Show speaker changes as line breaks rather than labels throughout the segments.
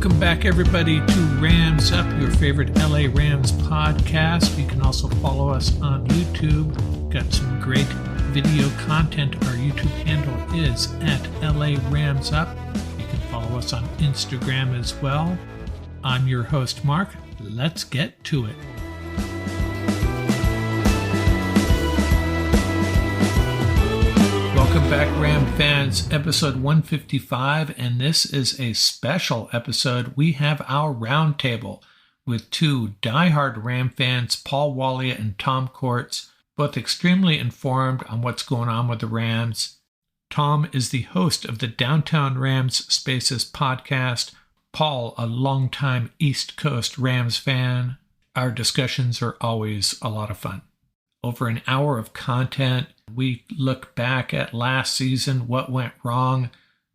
Welcome back, everybody, to Rams Up, your favorite LA Rams podcast. You can also follow us on YouTube. Got some great video content. Our YouTube handle is at LA Rams Up. You can follow us on Instagram as well. I'm your host, Mark. Let's get to it. Welcome back, Ram fans, episode 155, and this is a special episode. We have our roundtable with two diehard Ram fans, Paul Walia and Tom Courts, both extremely informed on what's going on with the Rams. Tom is the host of the Downtown Rams Spaces podcast. Paul, a longtime East Coast Rams fan. Our discussions are always a lot of fun. Over an hour of content. We look back at last season, what went wrong.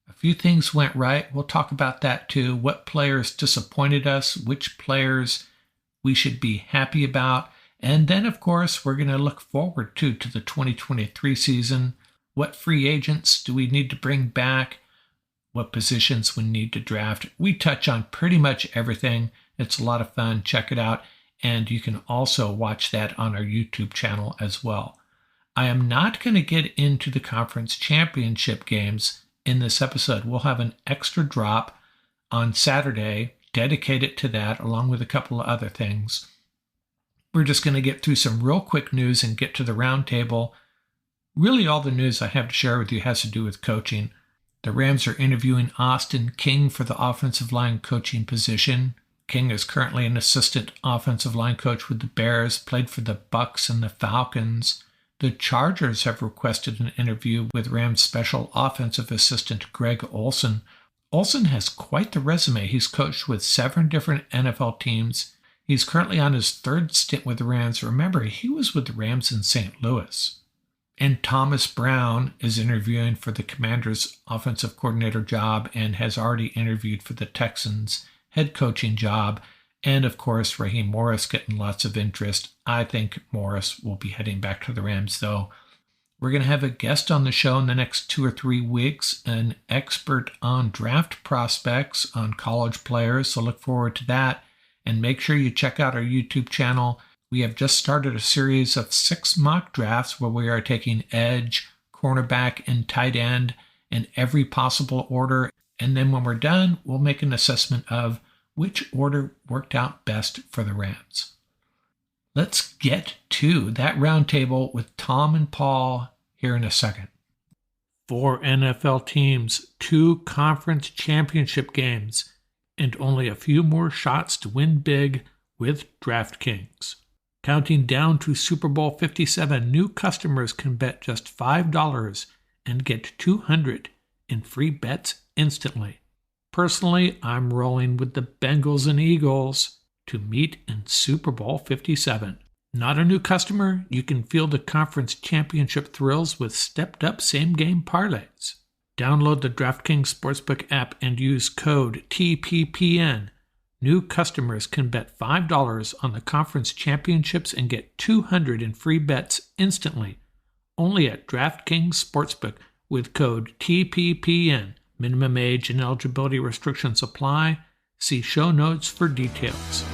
A few things went right. We'll talk about that too. What players disappointed us, which players we should be happy about. And then, of course, we're going to look forward to the 2023 season. What free agents do we need to bring back? What positions we need to draft? We touch on pretty much everything. It's a lot of fun. Check it out. And you can also watch that on our YouTube channel as well. I am not going to get into the conference championship games in this episode. We'll have an extra drop on Saturday dedicated to that, along with a couple of other things. We're just going to get through some real quick news and get to the roundtable. Really, all the news I have to share with you has to do with coaching. The Rams are interviewing Austin King for the offensive line coaching position. King is currently an assistant offensive line coach with the Bears, played for the Bucks and the Falcons. The Chargers have requested an interview with Rams special offensive assistant Greg Olsen. Olsen has quite the resume. He's coached with 7 different NFL teams. He's currently on his 3rd stint with the Rams. Remember, he was with the Rams in St. Louis. And Thomas Brown is interviewing for the Commanders' offensive coordinator job and has already interviewed for the Texans' head coaching job. And of course, Raheem Morris getting lots of interest. I think Morris will be heading back to the Rams, though. We're going to have a guest on the show in the next 2 or 3 weeks, an expert on draft prospects on college players. So look forward to that. And make sure you check out our YouTube channel. We have just started a series of 6 mock drafts where we are taking edge, cornerback, and tight end in every possible order. And then when we're done, we'll make an assessment of which order worked out best for the Rams. Let's get to that roundtable with Tom and Paul here in a second. 4 NFL teams, 2 conference championship games, and only a few more shots to win big with DraftKings. Counting down to Super Bowl 57, new customers can bet just $5 and get $200 in free bets instantly. Personally, I'm rolling with the Bengals and Eagles to meet in Super Bowl 57. Not a new customer? You can feel the conference championship thrills with stepped-up same-game parlays. Download the DraftKings Sportsbook app and use code TPPN. New customers can bet $5 on the conference championships and get $200 in free bets instantly. Only at DraftKings Sportsbook with code TPPN. Minimum age and eligibility restrictions apply. See show notes for details.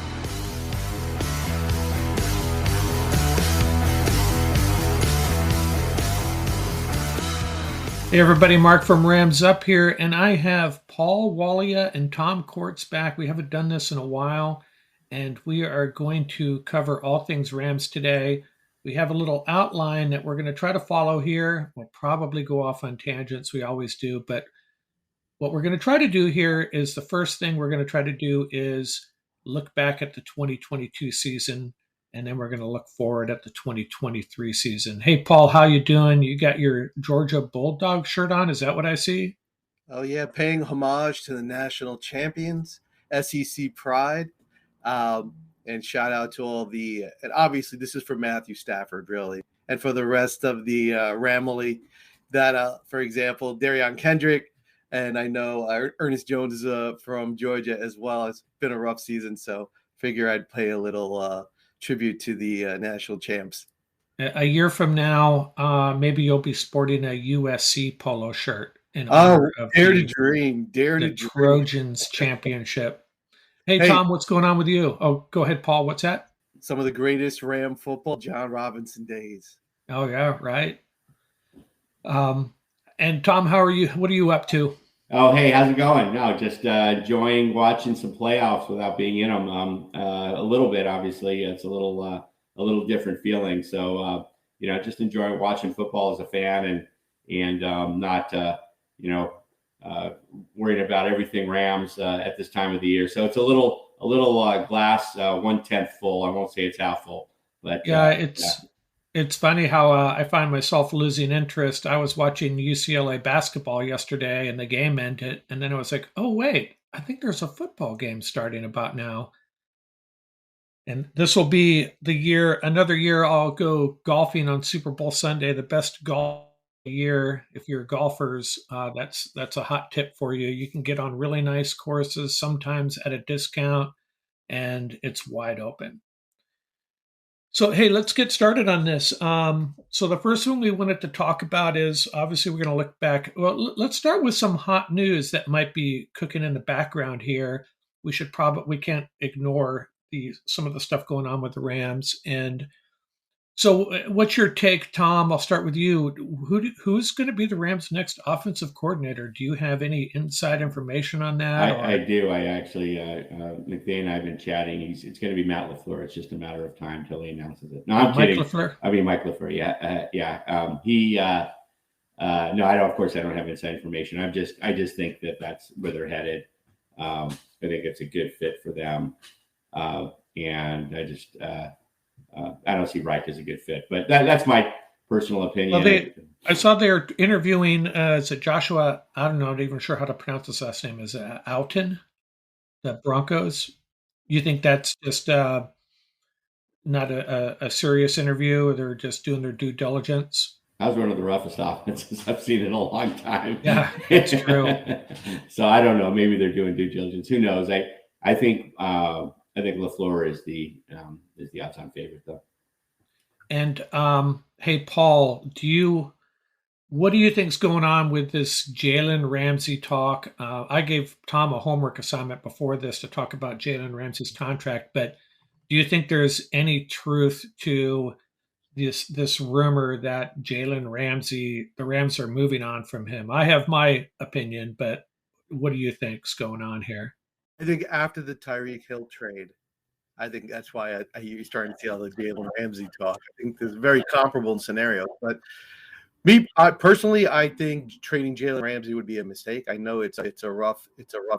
Hey everybody, Mark from Rams Up here, and I have Paul Walia and Tom Courts back. We haven't done this in a while, and we are going to cover all things Rams today. We have a little outline that we're going to try to follow here. We'll probably go off on tangents, we always do, but what we're going to try to do here is the first thing we're going to try to do is look back at the 2022 season, and then we're going to look forward at the 2023 season. Hey, Paul, how you doing? You got your Georgia Bulldog shirt on. Is that what I see?
Oh, yeah, paying homage to the national champions, SEC pride. And shout out to all the – and obviously this is for Matthew Stafford, really, and for the rest of the Ramily that, for example, Darion Kendrick, and I know Ernest Jones is from Georgia as well. It's been a rough season, so figure I'd pay a little tribute to the national champs.
A year from now, maybe you'll be sporting a USC polo shirt. In honor of
dare to dream.
Trojans championship. Hey,
Hey,
Tom, what's going on with you? Oh, go ahead, Paul. What's that?
some of the greatest Ram football, John Robinson days.
Oh, yeah, right. Um, and Tom, how are you? What are you up to?
Oh, hey, how's it going? No, just enjoying watching some playoffs without being in them. A little bit, obviously, it's a little different feeling. So, just enjoying watching football as a fan and not you know uh, worried about everything Rams at this time of the year. So it's a little glass 1/10 full. I won't say it's half full, but
Yeah,
yeah.
it's funny how I find myself losing interest. I was watching UCLA basketball yesterday, and the game ended, and then I was like, "Oh wait, I think there's a football game starting about now." And this will be another year I'll go golfing on Super Bowl Sunday, the best golf year. If you're golfers, that's a hot tip for you. You can get on really nice courses, sometimes at a discount, and it's wide open. So, hey, let's get started on this. So, the first one we wanted to talk about is obviously we're going to look back. Well, let's start with some hot news that might be cooking in the background here. We can't ignore some of the stuff going on with the Rams. And so, what's your take, Tom? I'll start with you. Who's going to be the Rams' next offensive coordinator? Do you have any inside information on that?
I
Or
do. I actually, McVay and I have been chatting. It's going to be Matt LaFleur. It's just a matter of time till he announces it. No, I'm
Mike
kidding.
LaFleur?
I mean, Mike LaFleur. Yeah, yeah. No, I don't. Of course, I don't have inside information. I just think that that's where they're headed. I think it's a good fit for them, and I don't see Reich as a good fit. But that's my personal
Well,
opinion.
I saw they're interviewing. Is it Joshua? I don't know. Not even sure how to pronounce his last name. Is it Alton? The Broncos. You think that's just not a serious interview? Or they're just doing their due diligence.
That was one of the roughest offenses I've seen in a long time.
Yeah, that's true.
So I don't know. Maybe they're doing due diligence. Who knows? I think Lafleur is the outside favorite though.
And hey, Paul, what do you think's going on with this Jalen Ramsey talk? I gave Tom a homework assignment before this to talk about Jalen Ramsey's contract, but do you think there's any truth to this rumor that the Rams are moving on from him? I have my opinion, but what do you think's going on here?
I think after the Tyreek Hill trade, I think that's why you're starting to see all the Jalen Ramsey talk. I think there's very comparable scenarios. But personally, I think trading Jalen Ramsey would be a mistake. I know it's a rough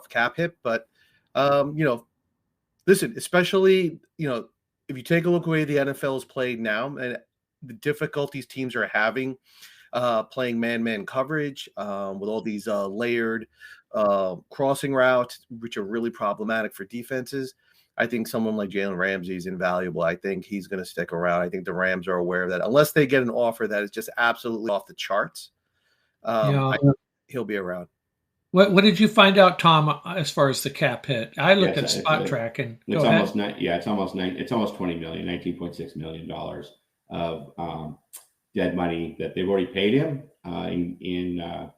cap hit, but listen, especially if you take a look at the way the NFL is played now and the difficulties teams are having playing man-man coverage with all these layered crossing routes, which are really problematic for defenses. I think someone like Jalen Ramsey is invaluable. I think he's going to stick around. I think the Rams are aware of that. Unless they get an offer that is just absolutely off the charts,
Yeah.
he'll be around.
What did you find out, Tom, as far as the cap hit? I looked at
Yes,
Spot Track and
it's
go
almost
ahead.
not. Yeah, it's almost It's almost 20 million, $19.6 million of dead money that they've already paid him in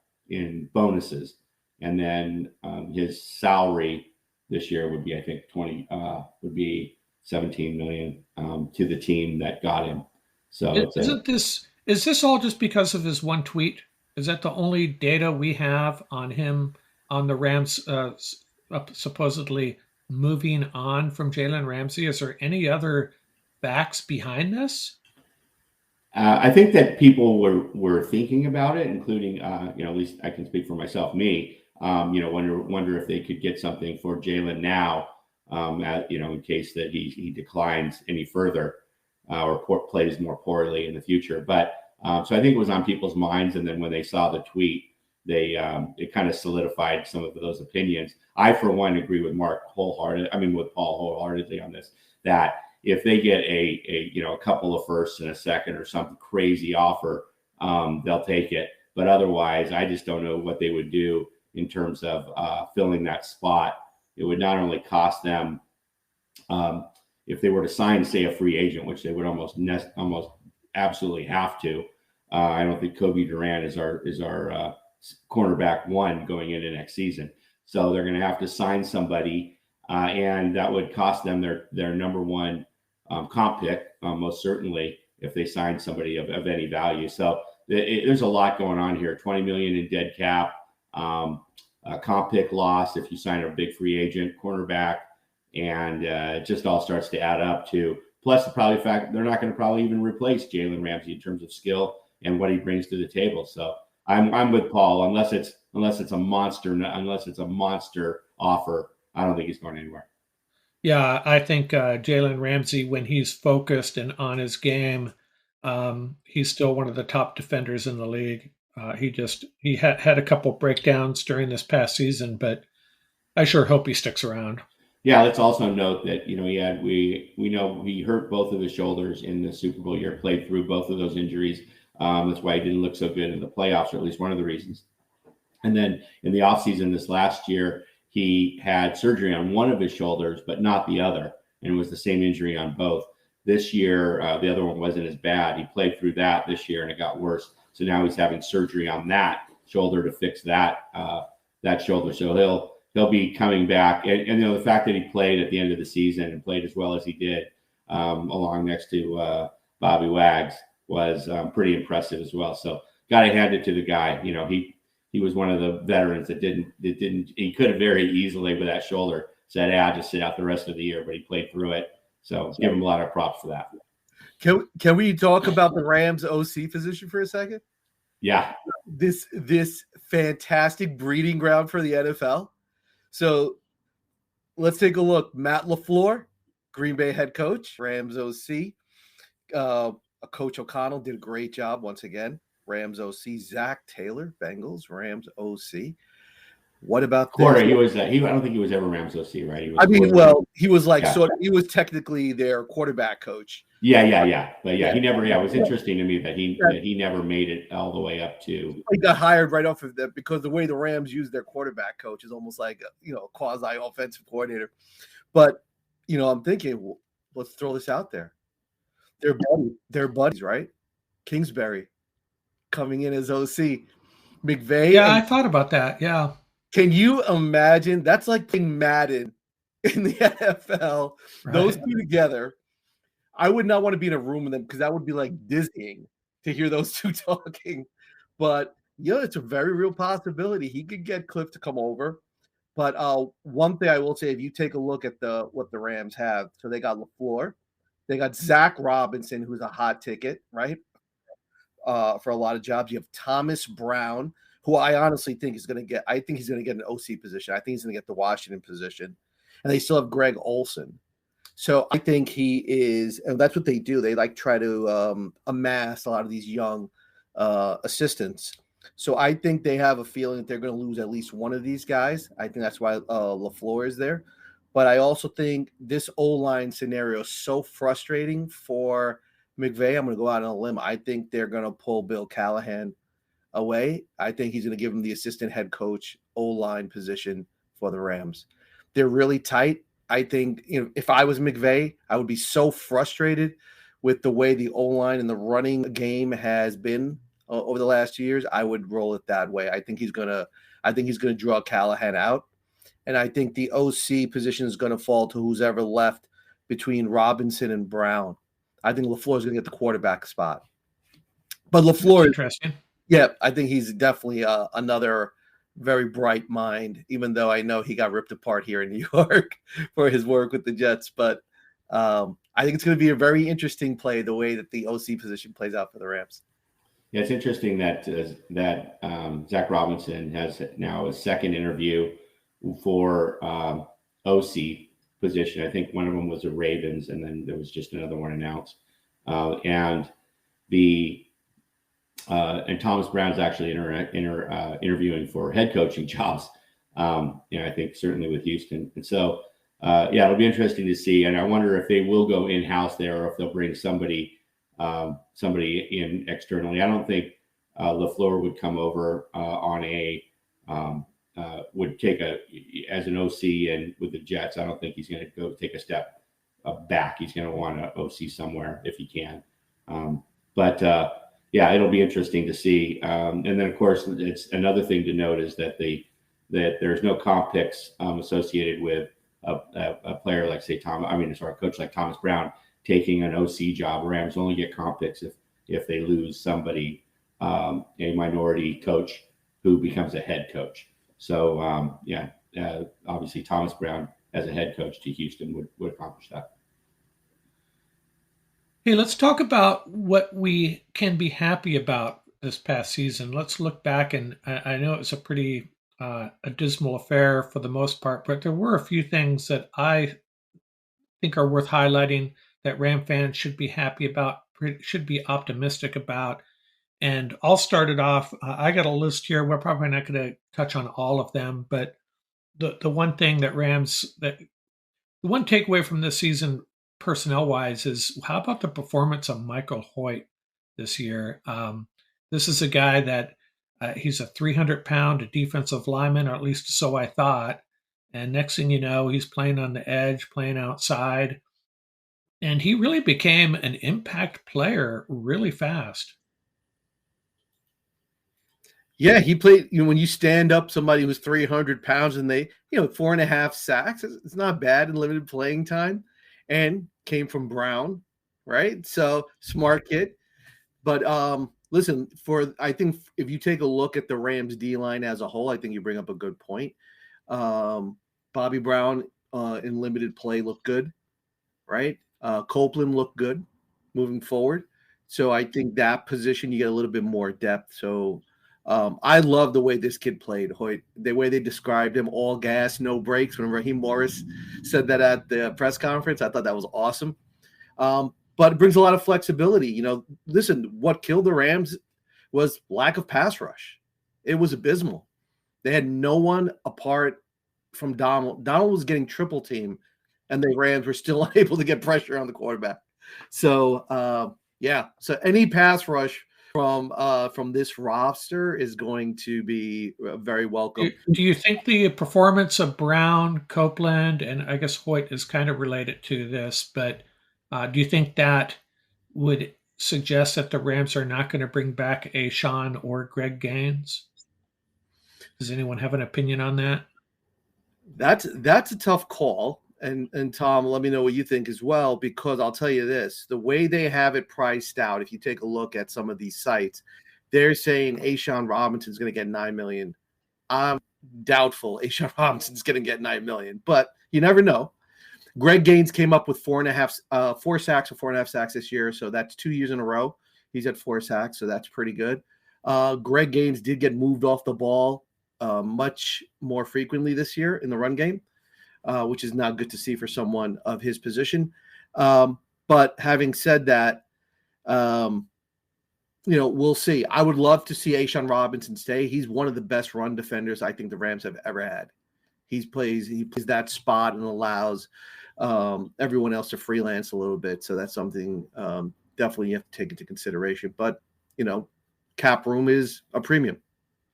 bonuses, and then his salary this year would be, I think, 17 million to the team that got him. So
Is this all just because of his one tweet? Is that the only data we have on him on the Rams supposedly moving on from Jalen Ramsey? Is there any other facts behind this?
I think that people were thinking about it, including at least I can speak for myself. Me, wonder if they could get something for Jalen now, in case that he declines any further or plays more poorly in the future. But so I think it was on people's minds, and then when they saw the tweet, it kind of solidified some of those opinions. I, for one, agree with with Paul wholeheartedly on this. That if they get a couple of firsts and a second or some crazy offer, they'll take it. But otherwise, I just don't know what they would do in terms of filling that spot. It would not only cost them if they were to sign, say, a free agent, which they would almost absolutely have to. I don't think Kobe Durant is our cornerback one going into next season. So they're going to have to sign somebody and that would cost them their number one comp pick, most certainly, if they sign somebody of any value. So there's a lot going on here. $20 million in dead cap, comp pick loss if you sign a big free agent cornerback, and it just all starts to add up to. Plus the probably fact they're not going to probably even replace Jalen Ramsey in terms of skill and what he brings to the table. So I'm with Paul. Unless it's a monster offer, I don't think he's going anywhere.
Yeah, I think Jalen Ramsey, when he's focused and on his game, he's still one of the top defenders in the league. He had a couple breakdowns during this past season, but I sure hope he sticks around.
Yeah, let's also note that we know he hurt both of his shoulders in the Super Bowl year, played through both of those injuries. That's why he didn't look so good in the playoffs, or at least one of the reasons. And then in the offseason this last year, he had surgery on one of his shoulders, but not the other, and it was the same injury on both. This year, the other one wasn't as bad. He played through that this year, and it got worse. So now he's having surgery on that shoulder to fix that shoulder. So he'll be coming back, and the fact that he played at the end of the season and played as well as he did, along next to Bobby Wags, was pretty impressive as well. So got to hand it to the guy. He was one of the veterans that he could have very easily with that shoulder said, I'll just sit out the rest of the year, but he played through it. So give him a lot of props for that.
Can we talk about the Rams OC position for a second?
Yeah.
This fantastic breeding ground for the NFL. So let's take a look. Matt LaFleur, Green Bay head coach, Rams OC. Coach O'Connell did a great job once again. Rams OC. Zach Taylor, Bengals, Rams OC. What about
Corey? He was. I don't think he was ever Rams OC, right? He
was technically their quarterback coach.
Yeah. But he never. Yeah, it was interesting to me that he never made it all the way up to.
He got hired right off of that because the way the Rams use their quarterback coach is almost like a quasi offensive coordinator. But I'm thinking, well, let's throw this out there. They're buddies, right? Kingsbury coming in as OC. McVay.
Yeah, I thought about that. Yeah.
Can you imagine? That's like playing Madden in the NFL. Right. Those two together. I would not want to be in a room with them because that would be like dizzying to hear those two talking. But it's a very real possibility. He could get Cliff to come over. But one thing I will say, if you take a look at what the Rams have, so they got LaFleur, they got Zach Robinson, who's a hot ticket, right? For a lot of jobs. You have Thomas Brown, who I honestly think he's going to get an OC position. I think he's going to get the Washington position. And they still have Greg Olson. So I think he is, and that's what they do. They try to amass a lot of these young assistants. So I think they have a feeling that they're going to lose at least one of these guys. I think that's why LaFleur is there. But I also think this O-line scenario is so frustrating for McVay. I'm going to go out on a limb. I think they're going to pull Bill Callahan away. I think he's going to give him the assistant head coach O-line position for the Rams. They're really tight. I think if I was McVay, I would be so frustrated with the way the O-line and the running game has been over the last 2 years. I would roll it that way. I think he's going to draw Callahan out, and I think the OC position is going to fall to who's ever left between Robinson and Brown. I think LaFleur is going to get the quarterback spot. But LaFleur,
interesting.
Yeah, I think he's definitely another very bright mind, even though I know he got ripped apart here in New York for his work with the Jets. But I think it's going to be a very interesting play, the way that the OC position plays out for the Rams.
Yeah, it's interesting that Zach Robinson has now a second interview for OC position. I think one of them was the Ravens, and then there was just another one announced. And Thomas Brown's actually interviewing for head coaching jobs. I think certainly with Houston. And so, it'll be interesting to see. And I wonder if they will go in-house there, or if they'll bring somebody in externally. I don't think LaFleur would come over would take as an OC and with the Jets. I don't think he's going to go take a step back. He's going to want to OC somewhere if he can. It'll be interesting to see. And then, of course, it's another thing to note is that there's no comp picks associated with a player like say a coach like Thomas Brown taking an OC job. Rams only get comp picks if they lose somebody, a minority coach who becomes a head coach. So obviously Thomas Brown as a head coach to Houston would accomplish that.
Hey, let's talk about what we can be happy about this past season. Let's look back, and I know it was a pretty a dismal affair for the most part, but there were a few things that I think are worth highlighting that Ram fans should be happy about, should be optimistic about. And I'll start it off. I got a list here. We're probably not going to touch on all of them, but the one thing that the one takeaway from this season, personnel wise, is how about the performance of Michael Hoyt this year? This is a guy that he's a 300-pound defensive lineman, or at least so I thought. And next thing you know, he's playing on the edge, playing outside. And he really became an impact player really fast.
Yeah, he played. When you stand up somebody who's 300 pounds and they, 4.5 sacks, it's not bad in limited playing time, and came from Brown, right? So smart kid. But listen, I think if you take a look at the Rams D line as a whole, I think you bring up a good point. Bobby Brown in limited play looked good, right? Copeland looked good moving forward. So I think that position you get a little bit more depth. So I love the way this kid played, Hoyt. The way they described him, all gas, no brakes. When Raheem Morris said that at the press conference, I thought that was awesome. But it brings a lot of flexibility. Listen, what killed the Rams was lack of pass rush. It was abysmal. They had no one apart from Donald. Donald was getting triple team, and the Rams were still unable to get pressure on the quarterback. So, So any pass rush from this roster is going to be very welcome.
Do you think the performance of Brown, Copeland, and I guess Hoyt is kind of related to this, but do you think that would suggest that the Rams are not going to bring back Sean or Greg Gaines? Does anyone have an opinion on that?
That's a tough call. And Tom, let me know what you think as well, because I'll tell you this, the way they have it priced out, if you take a look at some of these sites, they're saying A'Shawn Robinson's going to get $9 million. I'm doubtful A'Shawn Robinson's going to get $9 million, but you never know. Greg Gaines came up with 4 sacks or 4.5 sacks this year, so that's 2 years in a row. He's at 4 sacks, so that's pretty good. Greg Gaines did get moved off the ball much more frequently this year in the run game. Which is not good to see for someone of his position. But having said that, we'll see. I would love to see A'Shawn Robinson stay. He's one of the best run defenders I think the Rams have ever had. He plays that spot and allows everyone else to freelance a little bit. So that's something definitely you have to take into consideration. But, cap room is a premium.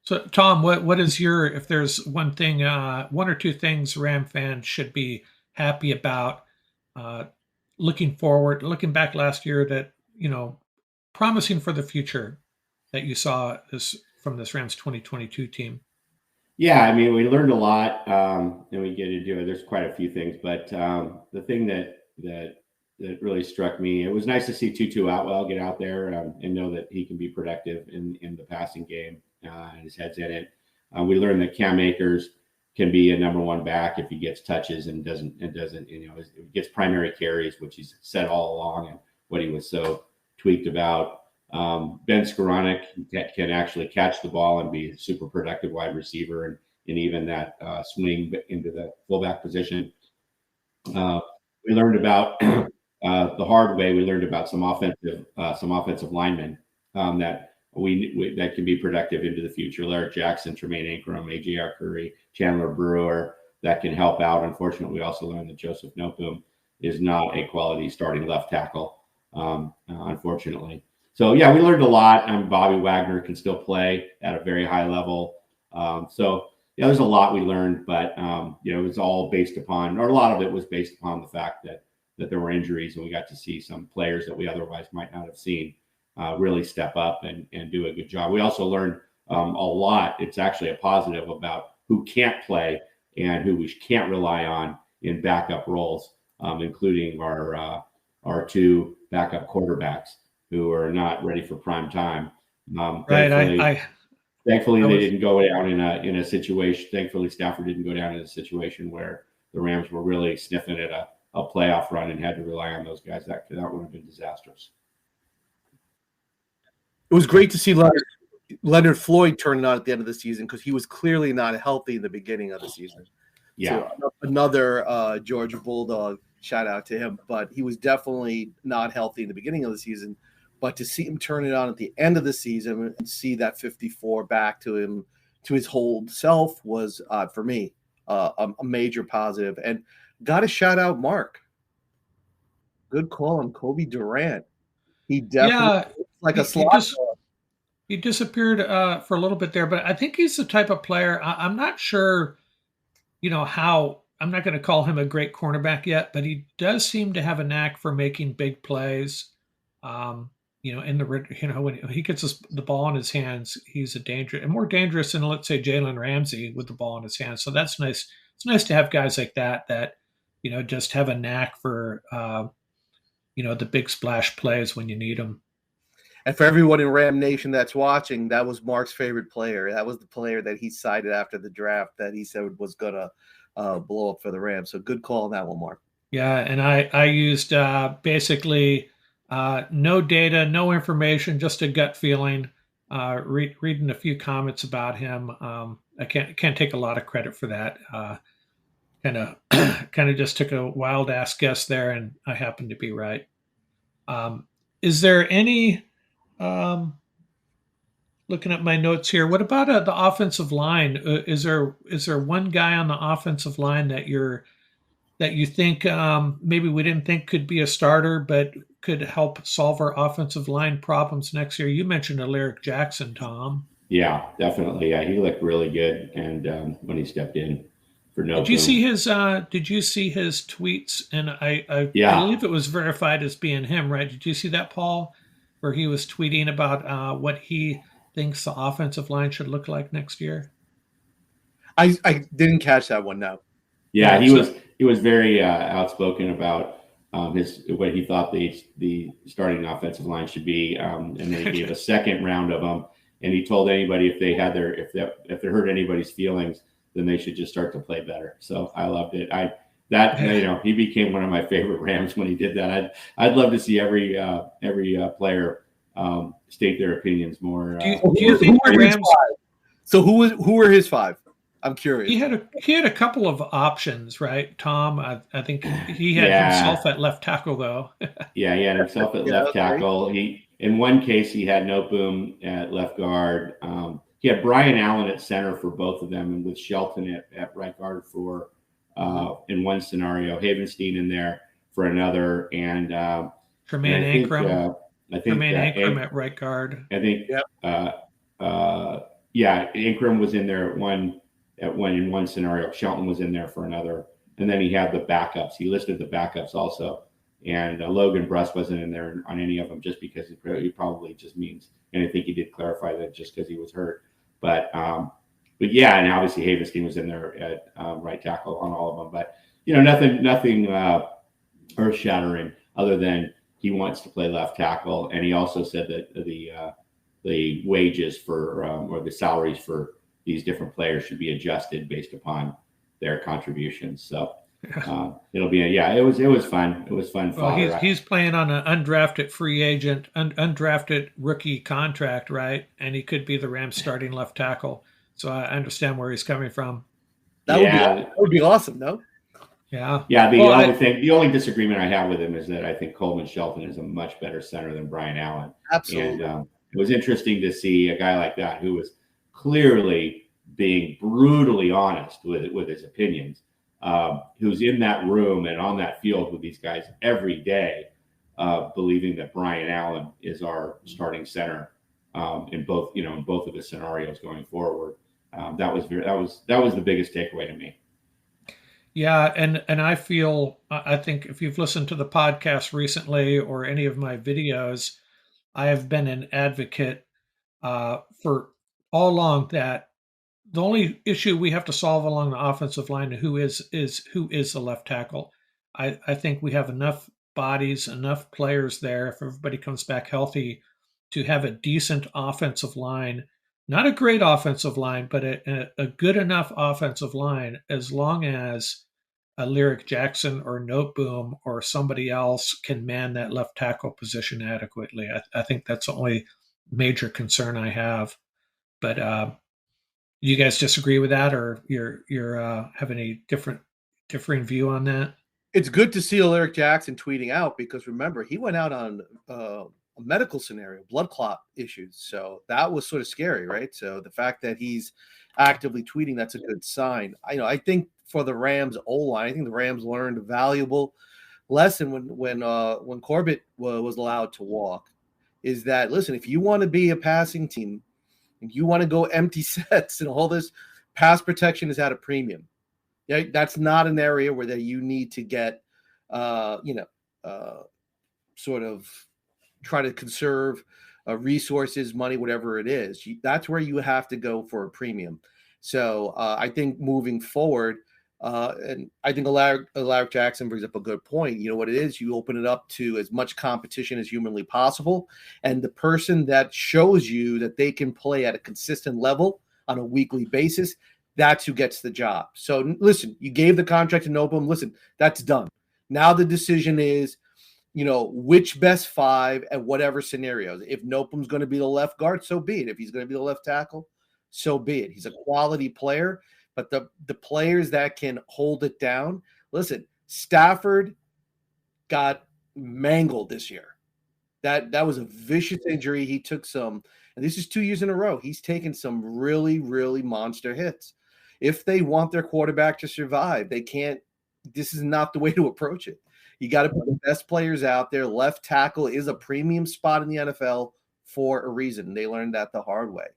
So, Tom, what is if there's one thing, one or two things Ram fans should be happy about looking forward, looking back last year that, promising for the future that you saw from this Rams 2022 team?
Yeah, I mean, we learned a lot, and we get into it. There's quite a few things, but the thing that really struck me, it was nice to see Tutu Atwell get out there and know that he can be productive in the passing game. And his head's in it. We learned that Cam Akers can be a number one back if he gets touches and doesn't gets primary carries, which he's said all along and what he was so tweaked about. Ben Skoranek can actually catch the ball and be a super productive wide receiver and even that swing into the fullback position. We learned about the hard way. We learned about some offensive linemen that that can be productive into the future. Larrick Jackson, Tremaine Ankrum, AJR Curry, Chandler Brewer, that can help out. Unfortunately, we also learned that Joseph Noteboom is not a quality starting left tackle, unfortunately. So, yeah, we learned a lot. Bobby Wagner can still play at a very high level. There's a lot we learned, but, it was all based upon, or a lot of it was based upon the fact that there were injuries, and we got to see some players that we otherwise might not have seen really step up and do a good job. We also learned a lot. It's actually a positive about who can't play and who we can't rely on in backup roles, including our two backup quarterbacks who are not ready for prime time.
Right.
Thankfully, they didn't go down in a situation. Thankfully, Stafford didn't go down in a situation where the Rams were really sniffing at a playoff run and had to rely on those guys. That would have been disastrous.
It was great to see Leonard Floyd turning on at the end of the season because he was clearly not healthy in the beginning of the season.
Yeah.
So another Georgia Bulldog, shout out to him, but he was definitely not healthy in the beginning of the season. But to see him turn it on at the end of the season and see that 54 back to him, to his whole self was, for me, a major positive. And got to shout out Mark. Good call on Kobe Durant. He definitely like a slot.
He disappeared for a little bit there, but I think he's the type of player. I'm not sure, how. I'm not going to call him a great cornerback yet, but he does seem to have a knack for making big plays. When he gets the ball in his hands, he's more dangerous than, let's say, Jalen Ramsey with the ball in his hands. So that's nice. It's nice to have guys like that just have a knack for the big splash plays when you need them.
And for everyone in Ram Nation that's watching, that was Mark's favorite player. That was the player that he cited after the draft that he said was going to blow up for the Rams. So good call on that one, Mark.
Yeah, and I used basically no data, no information, just a gut feeling. Reading a few comments about him, I can't take a lot of credit for that. Kind of just took a wild ass guess there, and I happened to be right. Is there any? Looking at my notes here, what about the offensive line? Is there one guy on the offensive line that you think maybe we didn't think could be a starter, but could help solve our offensive line problems next year? You mentioned Alaric Jackson, Tom.
Yeah, definitely. Yeah, he looked really good, and when he stepped in for no.
Did you see his tweets? And I believe it was verified as being him, right? Did you see that, Paul, where he was tweeting about what he thinks the offensive line should look like next year?
I didn't catch that one. No.
Yeah, he was very outspoken about what he thought the starting offensive line should be, and then he gave a second round of them, and he told anybody if they hurt anybody's feelings, then they should just start to play better. So I loved it. He became one of my favorite Rams when he did that. I'd love to see every player state their opinions more.
Do you think the Rams?
So who were his five? I'm curious.
He
had a couple of options, right, Tom? I think he had himself at left tackle, though.
Yeah, he had himself at left tackle. In one case, he had Noteboom at left guard. He had Brian Allen at center for both of them, and with Shelton at right guard for in one scenario, Havenstein in there for another, and
Tremaine Ankrum. Tremaine Ankrum at right guard.
I think. Ankrum was in there in one scenario. Shelton was in there for another, and then he had the backups. He listed the backups also, and Logan Bruss wasn't in there on any of them just because he probably just means. And I think he did clarify that just because he was hurt. But yeah, and obviously Havenstein was in there at right tackle on all of them. But nothing earth shattering other than he wants to play left tackle, and he also said that the wages for or the salaries for these different players should be adjusted based upon their contributions. So it'll be it was fun. It was fun.
Well, he's playing on an undrafted free agent, undrafted rookie contract, right? And he could be the Rams starting left tackle. So I understand where he's coming from.
That would be awesome, no?
Yeah.
Yeah. The only disagreement I have with him is that I think Coleman Shelton is a much better center than Brian Allen.
Absolutely.
And it was interesting to see a guy like that who was clearly being brutally honest with his opinions, who's in that room and on that field with these guys every day, believing that Brian Allen is our starting center in both of the scenarios going forward. That was the biggest takeaway to me.
Yeah, and I think if you've listened to the podcast recently or any of my videos, I have been an advocate for all along that the only issue we have to solve along the offensive line who is the left tackle. I think we have enough bodies, enough players there if everybody comes back healthy to have a decent offensive line. Not a great offensive line, but a good enough offensive line as long as a Lyric Jackson or Noteboom or somebody else can man that left tackle position adequately. I think that's the only major concern I have. But you guys disagree with that, or you're have any differing view on that?
It's good to see Lyric Jackson tweeting out because remember he went out on a medical scenario, blood clot issues. So that was sort of scary, right? So the fact that he's actively tweeting, that's a good sign. I think for the Rams O line, I think the Rams learned a valuable lesson when Corbett was allowed to walk. Is that listen, if you want to be a passing team, if you want to go empty sets and all this, pass protection is at a premium. Yeah, that's not an area where that you need to get, sort of try to conserve resources, money, whatever it is. That's where you have to go for a premium. So I think moving forward, and I think Alaric Jackson brings up a good point. You know what it is? You open it up to as much competition as humanly possible. And the person that shows you that they can play at a consistent level on a weekly basis, that's who gets the job. So listen, you gave the contract to Nobum. Listen, that's done. Now the decision is, which best five at whatever scenarios. If Nopum's going to be the left guard, so be it. If he's going to be the left tackle, so be it. He's a quality player, but the players that can hold it down. Listen, Stafford got mangled this year. That was a vicious injury. He took some, and this is 2 years in a row. He's taken some really, really monster hits. If they want their quarterback to survive, they can't. This is not the way to approach it. You got to put the best players out there. Left tackle is a premium spot in the NFL for a reason. They learned that the hard way.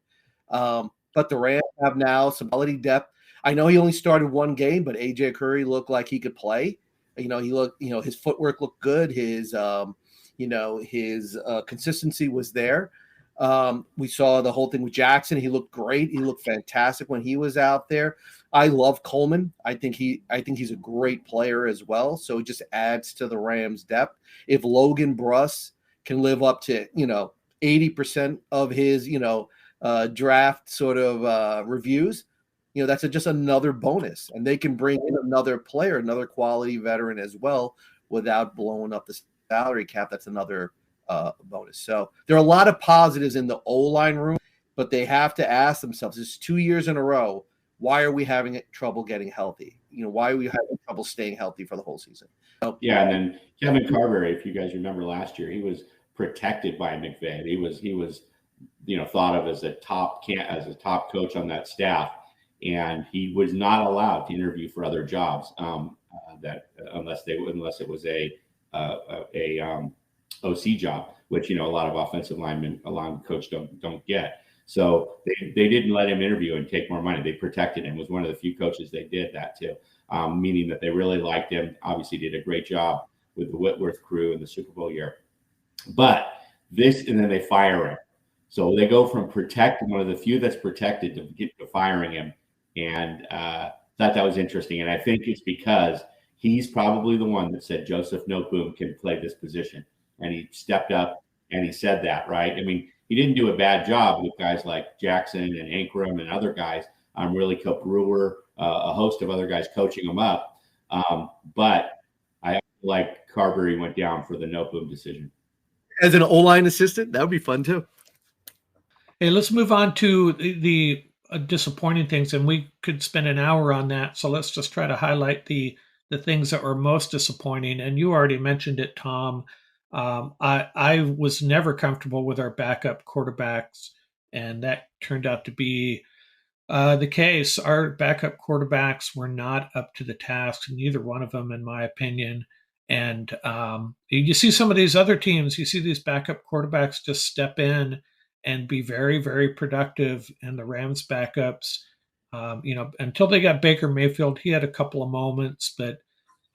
But the Rams have now some quality depth. I know he only started one game, but AJ Curry looked like he could play. He looked, his footwork looked good. His consistency was there. We saw the whole thing with Jackson. He looked great. He looked fantastic when he was out there. I love Coleman. I think he's a great player as well. So it just adds to the Rams' depth. If Logan Bruss can live up to 80% of his draft sort of reviews, that's just another bonus. And they can bring in another player, another quality veteran as well, without blowing up the salary cap. That's another bonus. So there are a lot of positives in the O-line room, but they have to ask themselves, it's 2 years in a row, why are we having trouble getting healthy? Why are we having trouble staying healthy for the whole season?
Yeah, and then Kevin Carberry, if you guys remember last year, he was protected by McVay. He was thought of as a top coach on that staff, and he was not allowed to interview for other jobs unless it was a OC job, which a lot of offensive linemen, a lot of coaches don't get. So they didn't let him interview and take more money. They protected him. Was one of the few coaches they did that to, meaning that they really liked him. Obviously, did a great job with the Whitworth crew in the Super Bowl year. But and then they fire him. So they go from one of the few that's protected, to firing him, and thought that was interesting. And I think it's because he's probably the one that said Joseph Noteboom can play this position. And he stepped up and he said that, right? I mean, he didn't do a bad job with guys like Jackson and Ankrum and other guys. Really Cope Brewer, a host of other guys coaching him up. But I feel like Carberry went down for the Noteboom decision.
As an O-line assistant, that would be fun too.
Hey, let's move on to the disappointing things, and we could spend an hour on that. So let's just try to highlight the things that were most disappointing. And you already mentioned it, Tom. I was never comfortable with our backup quarterbacks, and that turned out to be the case. Our backup quarterbacks were not up to the task, neither one of them, in my opinion. And you see some of these other teams, you see these backup quarterbacks just step in and be very, very productive. And the Rams backups, until they got Baker Mayfield, he had a couple of moments, but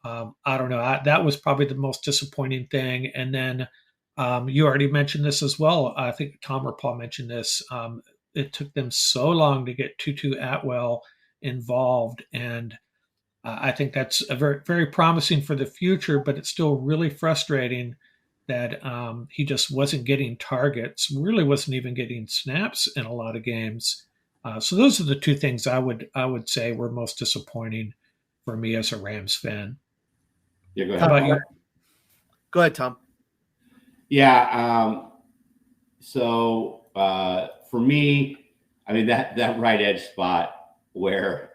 I don't know. That was probably the most disappointing thing. And then you already mentioned this as well. I think Tom or Paul mentioned this. it took them so long to get Tutu Atwell involved, and I think that's a very, very promising for the future, but it's still really frustrating that he just wasn't getting targets, really wasn't even getting snaps in a lot of games. So those are the two things I would say were most disappointing for me as a Rams fan.
Yeah, go ahead.
How about you?
Go ahead, Tom.
Yeah. So for me, I mean that right edge spot where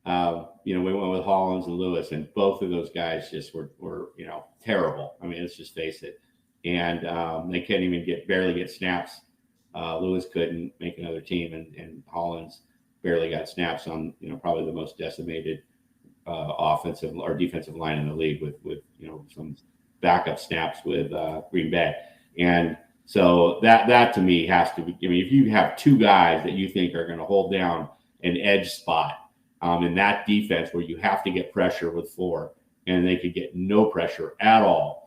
we went with Hollins and Lewis, and both of those guys just were terrible. I mean, let's just face it. And they couldn't even barely get snaps. Lewis couldn't make another team, and Hollins barely got snaps on probably the most decimated offensive or defensive line in the league with some backup snaps with Green Bay. And so that to me has to be. I mean, if you have two guys that you think are going to hold down an edge spot in that defense where you have to get pressure with four, and they could get no pressure at all.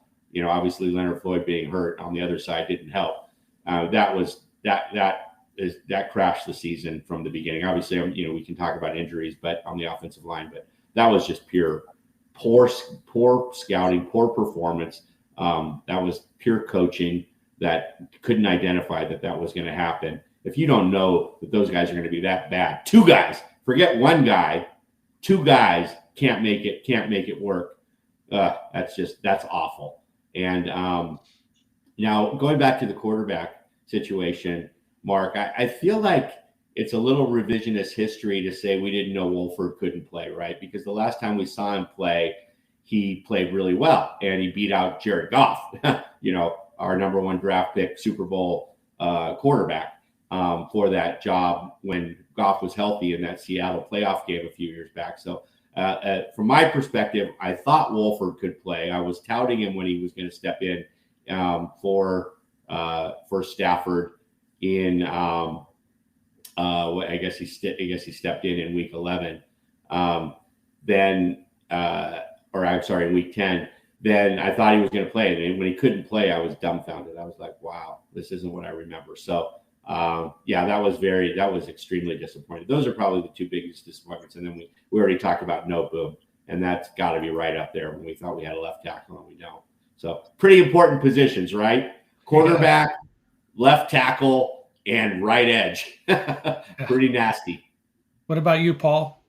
Obviously Leonard Floyd being hurt on the other side didn't help. That crashed the season from the beginning. Obviously, we can talk about injuries, but on the offensive line, but that was just poor scouting, poor performance. That was pure coaching that couldn't identify that was going to happen. If you don't know that those guys are going to be that bad, two guys, forget one guy, two guys can't make it work. That's awful. And now going back to the quarterback situation, Mark, I feel like it's a little revisionist history to say we didn't know Wolford couldn't play, right? Because the last time we saw him play, he played really well and he beat out Jared Goff, our number one draft pick, Super Bowl quarterback for that job when Goff was healthy in that Seattle playoff game a few years back. So from my perspective, I thought Wolford could play. I was touting him when he was going to step in for Stafford in I guess he stepped in week 11. In week 10. Then I thought he was going to play, and when he couldn't play, I was dumbfounded. I was like, "Wow, this isn't what I remember." So that was extremely disappointing. Those are probably the two biggest disappointments. And then we already talked about no boom, and that's got to be right up there when we thought we had a left tackle and we don't. So pretty important positions, right? Quarterback, left tackle, and right edge. Pretty nasty.
What about you, Paul?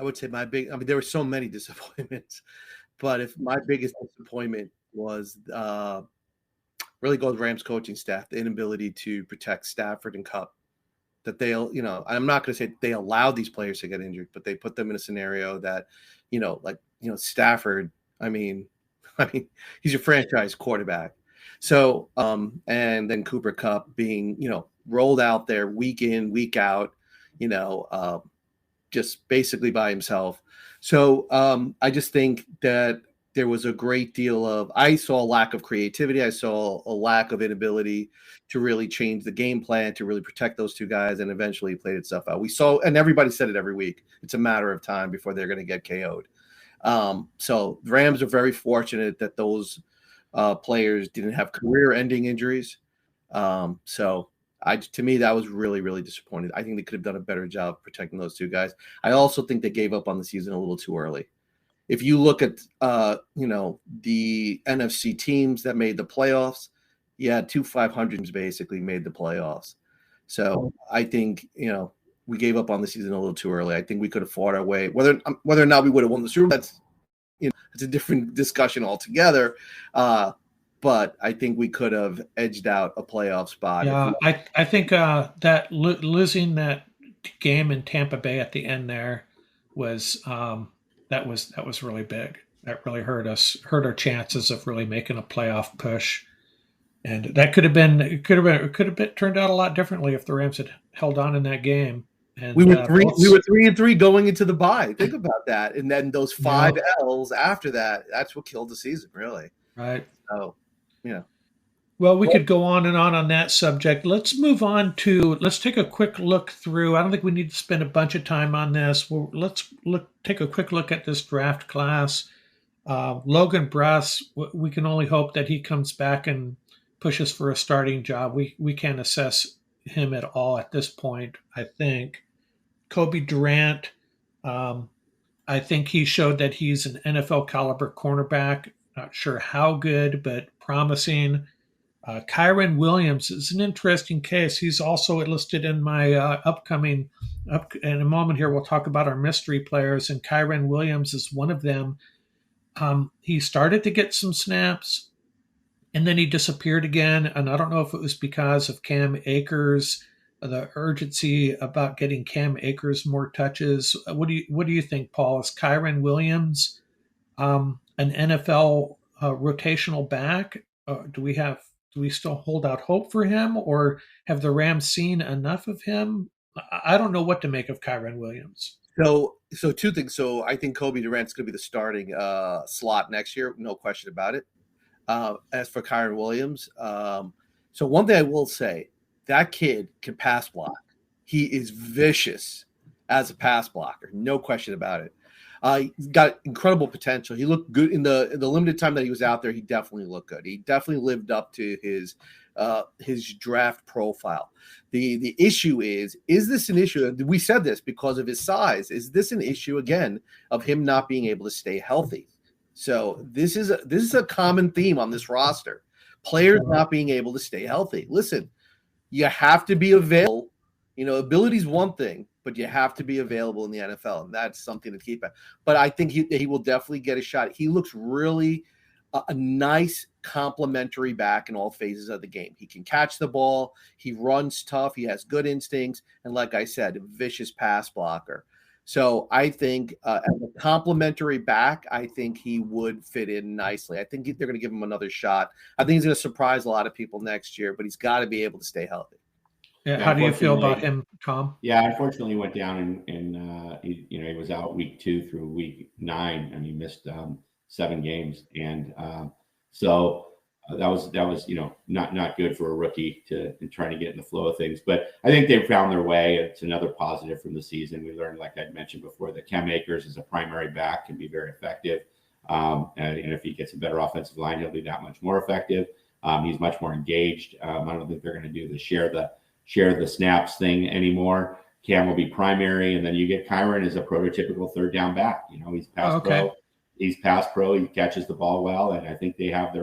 I would say there were so many disappointments, but if my biggest disappointment was really goes Rams coaching staff, the inability to protect Stafford and Kupp. That I'm not going to say they allowed these players to get injured, but they put them in a scenario that, Stafford. I mean, he's your franchise quarterback. So, and then Cooper Kupp being, rolled out there week in, week out, just basically by himself. So, I just think that there was a great deal I saw a lack of creativity. I saw a lack of inability to really change the game plan, to really protect those two guys, and eventually played itself out. We saw, and everybody said it every week, it's a matter of time before they're going to get KO'd. So the Rams are very fortunate that those players didn't have career-ending injuries. To me, that was really, really disappointing. I think they could have done a better job protecting those two guys. I also think they gave up on the season a little too early. If you look at, the NFC teams that made the playoffs, two 500s basically made the playoffs. So I think, we gave up on the season a little too early. I think we could have fought our way. Whether or not we would have won the Super Bowl, that's, it's a different discussion altogether. But I think we could have edged out a playoff spot.
Yeah, I think that losing that game in Tampa Bay at the end there was that was really big. That really hurt our chances of really making a playoff push. And that could have turned out a lot differently if the Rams had held on in that game. And
we were 3-3 going into the bye. Think about that. And then those 5 L's after that, that's what killed the season, really.
Right.
So, yeah.
Well, we could go on that subject. Let's move on let's take a quick look through. I don't think we need to spend a bunch of time on this. Let's take a quick look at this draft class. Logan Bruss, we can only hope that he comes back and pushes for a starting job. We can't assess him at all at this point, I think. Kobe Durant, I think he showed that he's an NFL caliber cornerback. Not sure how good, but promising. Kyren Williams is an interesting case. He's also listed in my upcoming. In a moment here, we'll talk about our mystery players, and Kyren Williams is one of them. He started to get some snaps, and then he disappeared again. And I don't know if it was because of Cam Akers, the urgency about getting Cam Akers more touches. What do you think, Paul? Is Kyren Williams an NFL rotational back? Do we still hold out hope for him, or have the Rams seen enough of him? I don't know what to make of Kyren Williams.
So two things. So I think Kobe Durant's going to be the starting slot next year, no question about it. As for Kyren Williams, so one thing I will say, that kid can pass block. He is vicious as a pass blocker, no question about it. He's got incredible potential. He looked good in the limited time that he was out there. He definitely looked good. He definitely lived up to his draft profile. The issue is this an issue? We said this because of his size. Is this an issue again of him not being able to stay healthy? So this is a common theme on this roster. Players not being able to stay healthy. Listen, you have to be available. Ability is one thing, but you have to be available in the NFL, and that's something to keep at. But I think he will definitely get a shot. He looks really a nice complementary back in all phases of the game. He can catch the ball. He runs tough. He has good instincts. And like I said, a vicious pass blocker. So I think as a complementary back, I think he would fit in nicely. I think they're going to give him another shot. I think he's going to surprise a lot of people next year, but he's got to be able to stay healthy.
Yeah, how do you feel about him, Tom?
Yeah, unfortunately, he went down and he was out week 2 through week 9, and he missed 7 games, and so that was not good for a rookie to trying to get in the flow of things. But I think they've found their way. It's another positive from the season. We learned, like I mentioned before, that Cam Akers as a primary back can be very effective, and if he gets a better offensive line, he'll be that much more effective. He's much more engaged. I don't think they're going to do the share the snaps thing anymore. Cam will be primary, and then you get Kyren as a prototypical third down back. He's pass pro. He's pass pro. He catches the ball well, and I think they have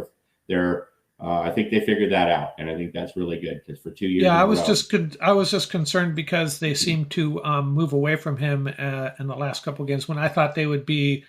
their I think they figured that out, and I think that's really good because for 2 years.
Yeah, I was just concerned because they seemed to move away from him in the last couple of games when I thought they would be,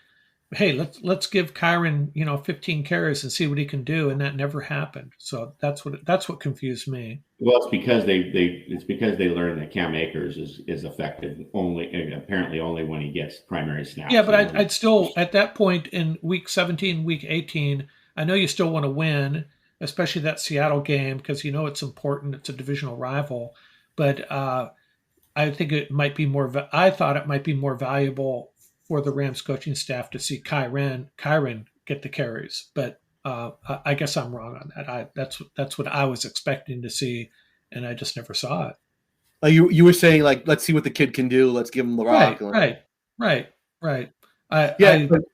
hey, let's give Kyren 15 carries and see what he can do, and that never happened. So that's what confused me.
Well, it's because they learned that Cam Akers is effective apparently only when he gets primary snaps.
Yeah, but I'd still at that point in week 17, week 18, I know you still want to win, especially that Seattle game because it's important. It's a divisional rival, but I think it might be more. I thought it might be more valuable for the Rams coaching staff to see Kyren get the carries, but I guess I'm wrong on that. That's what I was expecting to see, and I just never saw it.
You were saying let's see what the kid can do. Let's give him the rock.
Right.
But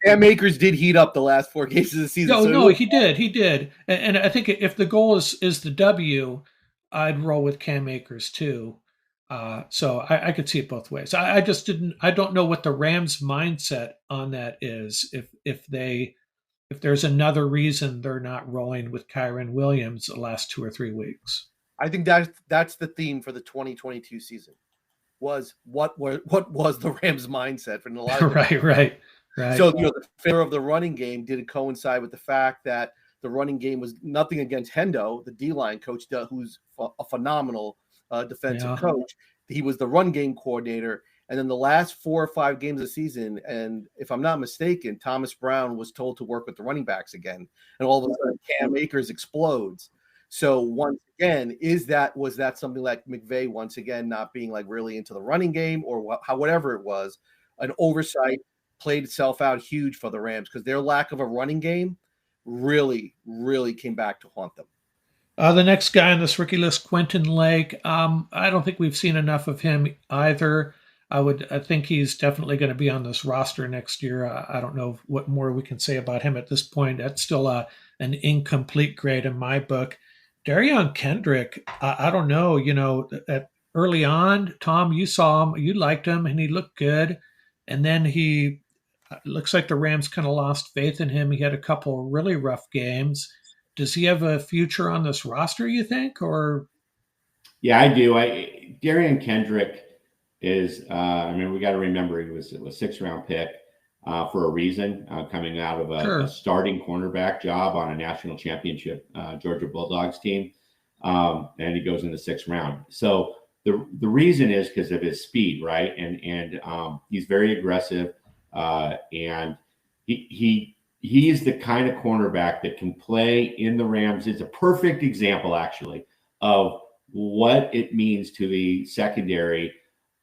Cam Akers did heat up the last 4 games of the season.
No, he did, and I think if the goal is the W, I'd roll with Cam Akers too. So I could see it both ways. I don't know what the Rams mindset on that is. If there's another reason they're not rolling with Kyren Williams the last 2 or 3 weeks.
I think that's the theme for the 2022 season. Was what was the Rams mindset for a lot of
right.
So the failure of the running game didn't coincide with the fact that the running game was nothing against Hendo, the D-line coach, who's a phenomenal defensive coach. He was the run game coordinator. And then the last 4 or 5 games of the season, and if I'm not mistaken, Thomas Brown was told to work with the running backs again. And all of a sudden, Cam Akers explodes. So once again, was that something like McVay once again not being really into the running game or whatever it was, an oversight played itself out huge for the Rams because their lack of a running game really, really came back to haunt them.
The next guy on this rookie list, Quentin Lake. I don't think we've seen enough of him either. I think he's definitely going to be on this roster next year. I don't know what more we can say about him at this point. That's still an incomplete grade in my book. Darion Kendrick, I don't know, early on, Tom, you saw him, you liked him, and he looked good. And then he looks like the Rams kind of lost faith in him. He had a couple really rough games. Does he have a future on this roster, you think? Or
Yeah, I do. Darian Kendrick is. I mean, we got to remember he was a 6th-round pick for a reason, coming out of a
sure.
starting cornerback job on a national championship Georgia Bulldogs team, and he goes in the 6th round. So the reason is because of his speed, right? And he's very aggressive, and he is the kind of cornerback that can play in the Rams. It's a perfect example, actually, of what it means to the secondary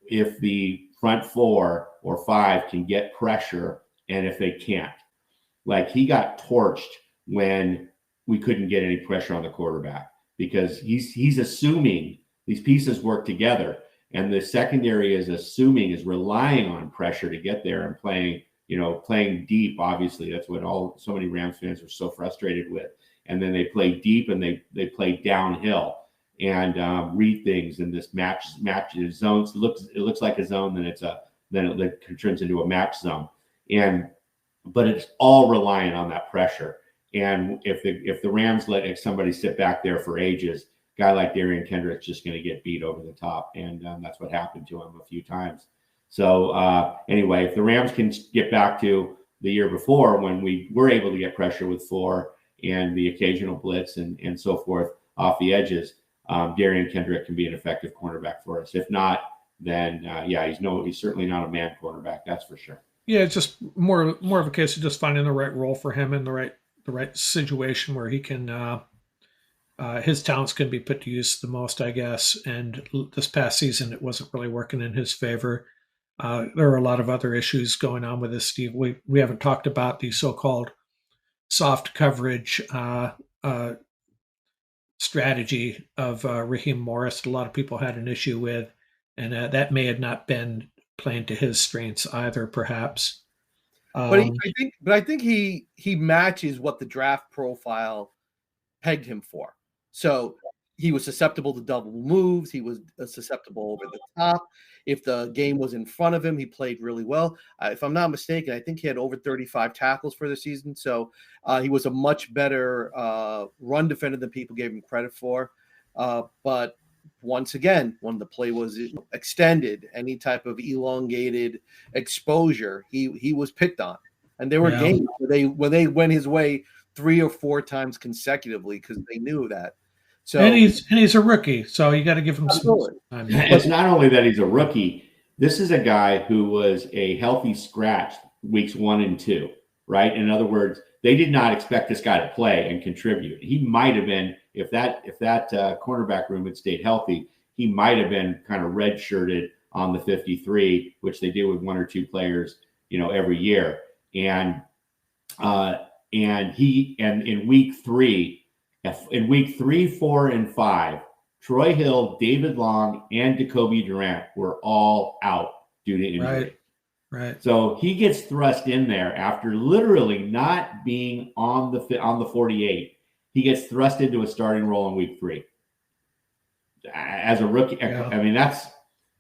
if the front 4 or 5 can get pressure, and if they can't. Like, he got torched when we couldn't get any pressure on the quarterback, because he's assuming these pieces work together, and the secondary is relying on pressure to get there and playing deep. Obviously, that's what so many Rams fans are so frustrated with. And then they play deep, and they play downhill and read things in this match zones. It looks like a zone, then it turns into a match zone, but it's all reliant on that pressure. And if the Rams let somebody sit back there for ages, a guy like Darian Kendrick's just going to get beat over the top, and that's what happened to him a few times. So anyway, if the Rams can get back to the year before, when we were able to get pressure with 4 and the occasional blitz and so forth off the edges, Darian Kendrick can be an effective cornerback for us. If not, then he's certainly not a man cornerback. That's for sure.
Yeah, it's just more of a case of just finding the right role for him and the right situation where he can his talents can be put to use the most, I guess. And this past season, it wasn't really working in his favor. There are a lot of other issues going on with this, Steve. We haven't talked about the so-called soft coverage strategy of Raheem Morris. A lot of people had an issue with, and that may have not been playing to his strengths either, perhaps.
But I think he matches what the draft profile pegged him for. So he was susceptible to double moves. He was susceptible over the top. If the game was in front of him, he played really well. If I'm not mistaken, I think he had over 35 tackles for the season. So he was a much better run defender than people gave him credit for. But once again, when the play was extended, any type of elongated exposure, he was picked on. And there were games where they went his way 3 or 4 times consecutively because they knew that. So
and he's a rookie, so you got to give him some time.
It's not only that he's a rookie. This is a guy who was a healthy scratch weeks 1 and 2, right? In other words, they did not expect this guy to play and contribute. He might have been, if that cornerback room had stayed healthy, he might have been kind of redshirted on the 53, which they do with 1 or 2 players, every year. And in week 3, 4, and 5, Troy Hill, David Long, and Jacoby Durant were all out due to injury.
Right.
So he gets thrust in there after literally not being on the 48. He gets thrust into a starting role in week 3 as a rookie. Yeah. I mean,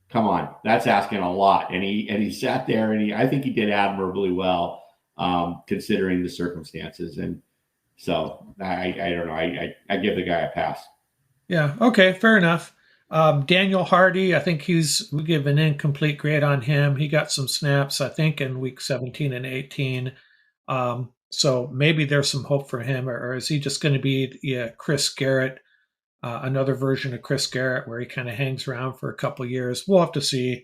come on, that's asking a lot. And he sat there, and I think he did admirably well, considering the circumstances. And so I don't know. I give the guy a pass.
Yeah. Okay. Fair enough. Daniel Hardy, I think we give an incomplete grade on him. He got some snaps, I think, in week 17 and 18. So maybe there's some hope for him, or is he just going to be Chris Garrett, another version of Chris Garrett where he kind of hangs around for a couple of years? We'll have to see.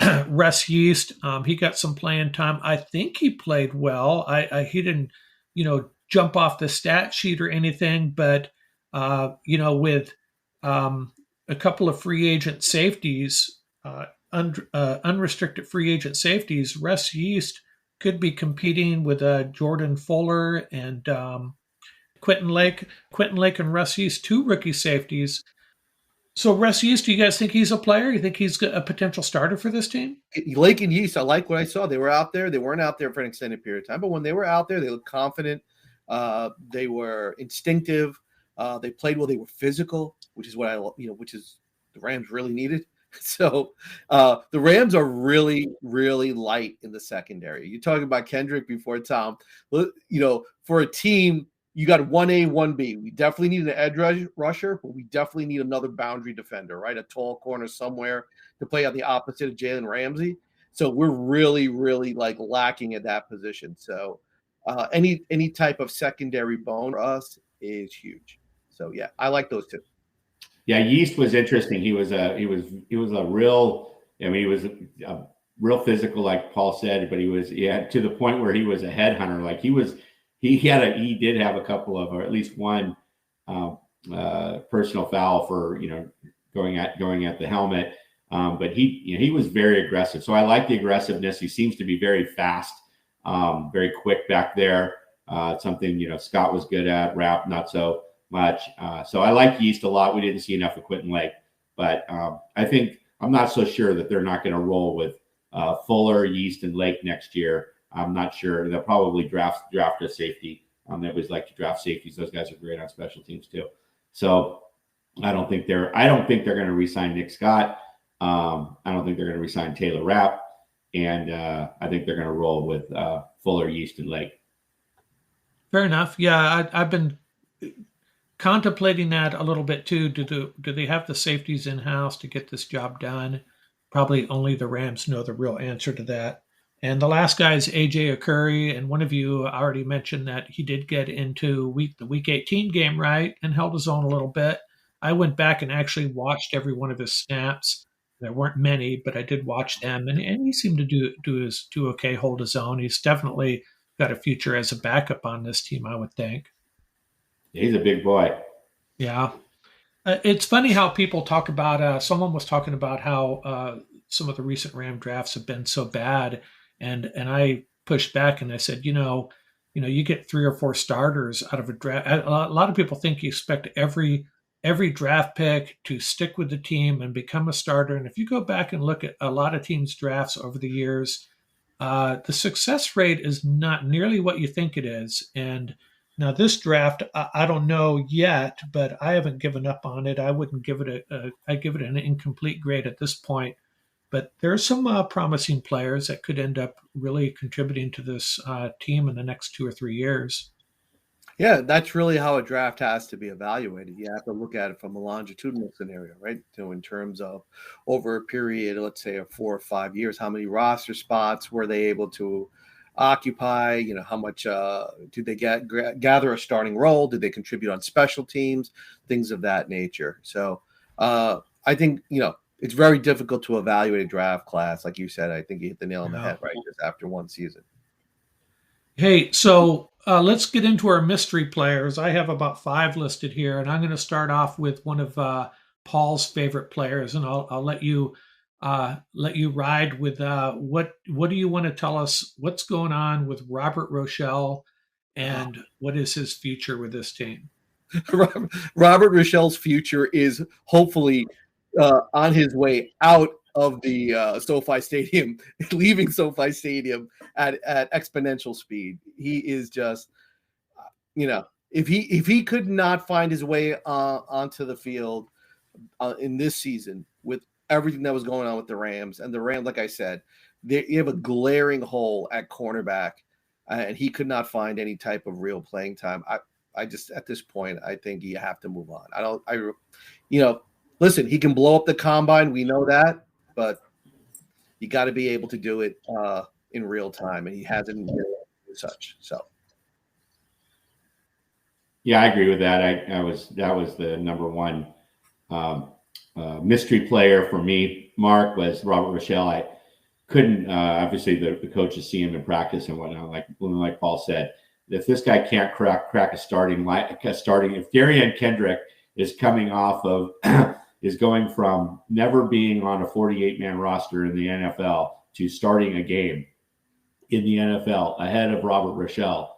Russ Yeast, he got some playing time. I think he played well. He didn't, jump off the stat sheet or anything, but with a couple of free agent safeties, unrestricted free agent safeties, Russ Yeast could be competing with Jordan Fuller and Quentin Lake. Quentin Lake and Russ Yeast, 2 rookie safeties. So Russ Yeast, do you guys think he's a player? You think he's a potential starter for this team?
Lake and Yeast, I like what I saw. They were out there. They weren't out there for an extended period of time, but when they were out there, they looked confident. They were instinctive. They played well. They were physical, which is which is the Rams really needed. So the Rams are really, really light in the secondary. You're talking about Kendrick before, Tom. For a team, you got 1A, 1B. We definitely need an edge rusher, but we definitely need another boundary defender, right? A tall corner somewhere to play on the opposite of Jalen Ramsey. So we're really, really lacking at that position. So any type of secondary bone for us is huge. So yeah, I like those two.
Yeah, Yeast was interesting. He was a real. I mean, he was a real physical, like Paul said, but he had to the point where he was a headhunter. Like he did have a couple of, or at least one personal foul for going at the helmet. But he was very aggressive. So I like the aggressiveness. He seems to be very fast, very quick back there. Something Scott was good at. Rap not so much. So I like Yeast a lot. We didn't see enough of Quentin Lake, but I'm not so sure that they're not going to roll with Fuller, Yeast, and Lake next year. I'm not sure. They'll probably draft a safety. They always like to draft safeties. Those guys are great on special teams too. So I don't think they're going to re-sign Nick Scott. I don't think they're going to re-sign Taylor Rapp, and I think they're going to roll with Fuller, Yeast, and Lake.
Fair enough. Yeah, I've been contemplating that a little bit too. Do they have the safeties in-house to get this job done? Probably only the Rams know the real answer to that. And the last guy is AJ Okuri, and one of you already mentioned that he did get into the week 18 game, right, and held his own a little bit. I went back and actually watched every one of his snaps. There weren't many, but I did watch them, and he seemed to do okay, hold his own. He's definitely got a future as a backup on this team, I would think.
He's a big boy.
Yeah. It's funny how people talk about, someone was talking about how some of the recent Ram drafts have been so bad. And I pushed back and I said, you get 3 or 4 starters out of a draft. A lot of people think you expect every draft pick to stick with the team and become a starter. And if you go back and look at a lot of teams' drafts over the years, the success rate is not nearly what you think it is. And now this draft, I don't know yet, but I haven't given up on it. I wouldn't give it I give it an incomplete grade at this point. But there are some promising players that could end up really contributing to this team in the next 2 or 3 years.
Yeah, that's really how a draft has to be evaluated. You have to look at it from a longitudinal scenario, right? In terms of over a period, let's say of 4 or 5 years, how many roster spots were they able to occupy? How much did they gather a starting role? Did they contribute on special teams? Things of that nature. So I think, it's very difficult to evaluate a draft class. Like you said, I think you hit the nail on the head, right? Just after one season.
Hey, so let's get into our mystery players. I have about 5 listed here, and I'm going to start off with one of Paul's favorite players, and I'll let you ride with what do you want to tell us? What's going on with Robert Rochelle, and what is his future with this team?
Robert Rochelle's future is hopefully on his way out of the SoFi Stadium, leaving SoFi Stadium at exponential speed. He is just, if he could not find his way onto the field in this season with everything that was going on with the Rams, and the Rams, like I said, you have a glaring hole at cornerback, and he could not find any type of real playing time. I just, at this point, I think you have to move on. Listen, he can blow up the combine. We know that, but you got to be able to do it in real time, and he hasn't been such. So,
yeah, I agree with that. That was the number one mystery player for me. Mark was Robert Rochelle. I couldn't obviously the coaches see him in practice and whatnot. Like Paul said, if this guy can't crack a starting, if Darian Kendrick is coming off of is going from never being on a 48-man roster in the NFL to starting a game in the NFL ahead of Robert Rochelle,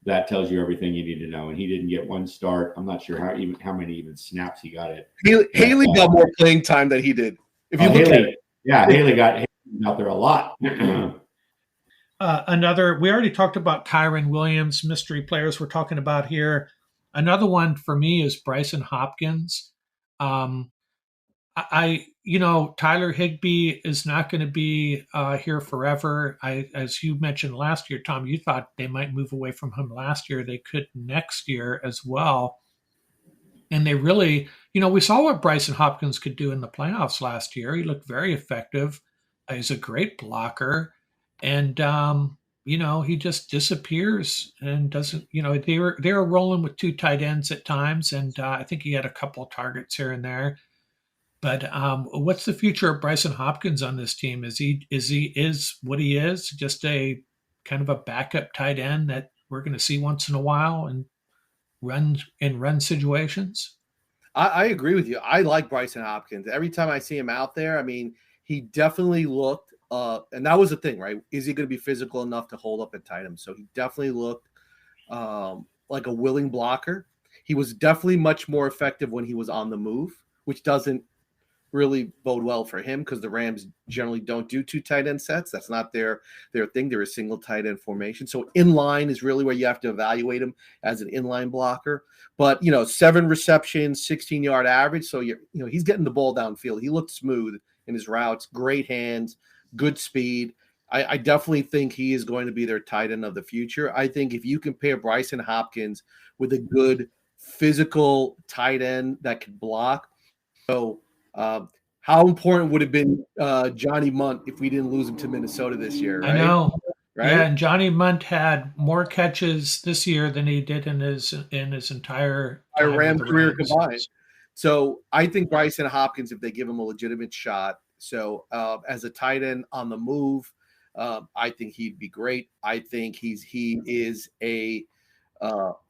that tells you everything you need to know. And he didn't get one start. I'm not sure how many snaps he got it.
Haley got more playing time than he did. If you look at it.
Yeah, Haley got out there a lot.
We already talked about Kyron Williams, mystery players we're talking about here. Another one for me is Bryson Hopkins. Tyler Higbee is not going to be here forever. As you mentioned last year, Tom, you thought they might move away from him last year. They could next year as well. And they really, we saw what Bryson Hopkins could do in the playoffs last year. He looked very effective. He's a great blocker. And, he just disappears and doesn't, they were rolling with 2 tight ends at times. And I think he had a couple of targets here and there. But what's the future of Bryson Hopkins on this team? Is what he is, just a kind of a backup tight end that we're going to see once in a while and run situations?
I agree with you. I like Bryson Hopkins. Every time I see him out there, I mean, he definitely looked, and that was the thing, right? Is he going to be physical enough to hold up at tight end? So he definitely looked like a willing blocker. He was definitely much more effective when he was on the move, which doesn't really bode well for him because the Rams generally don't do 2 tight end sets. That's not their thing. They're a single tight end formation. So inline is really where you have to evaluate him as an inline blocker. But 7 receptions, 16-yard average. So he's getting the ball downfield. He looked smooth in his routes, great hands, good speed. I definitely think he is going to be their tight end of the future. I think if you compare Bryson Hopkins with a good physical tight end that could block, so how important would have been Johnny Munt if we didn't lose him to Minnesota this year? Right?
I know,
right?
Yeah, and Johnny Munt had more catches this year than he did in his entire
Rams career combined. So I think Bryson Hopkins, if they give him a legitimate shot, so as a tight end on the move, I think he'd be great. I think he is a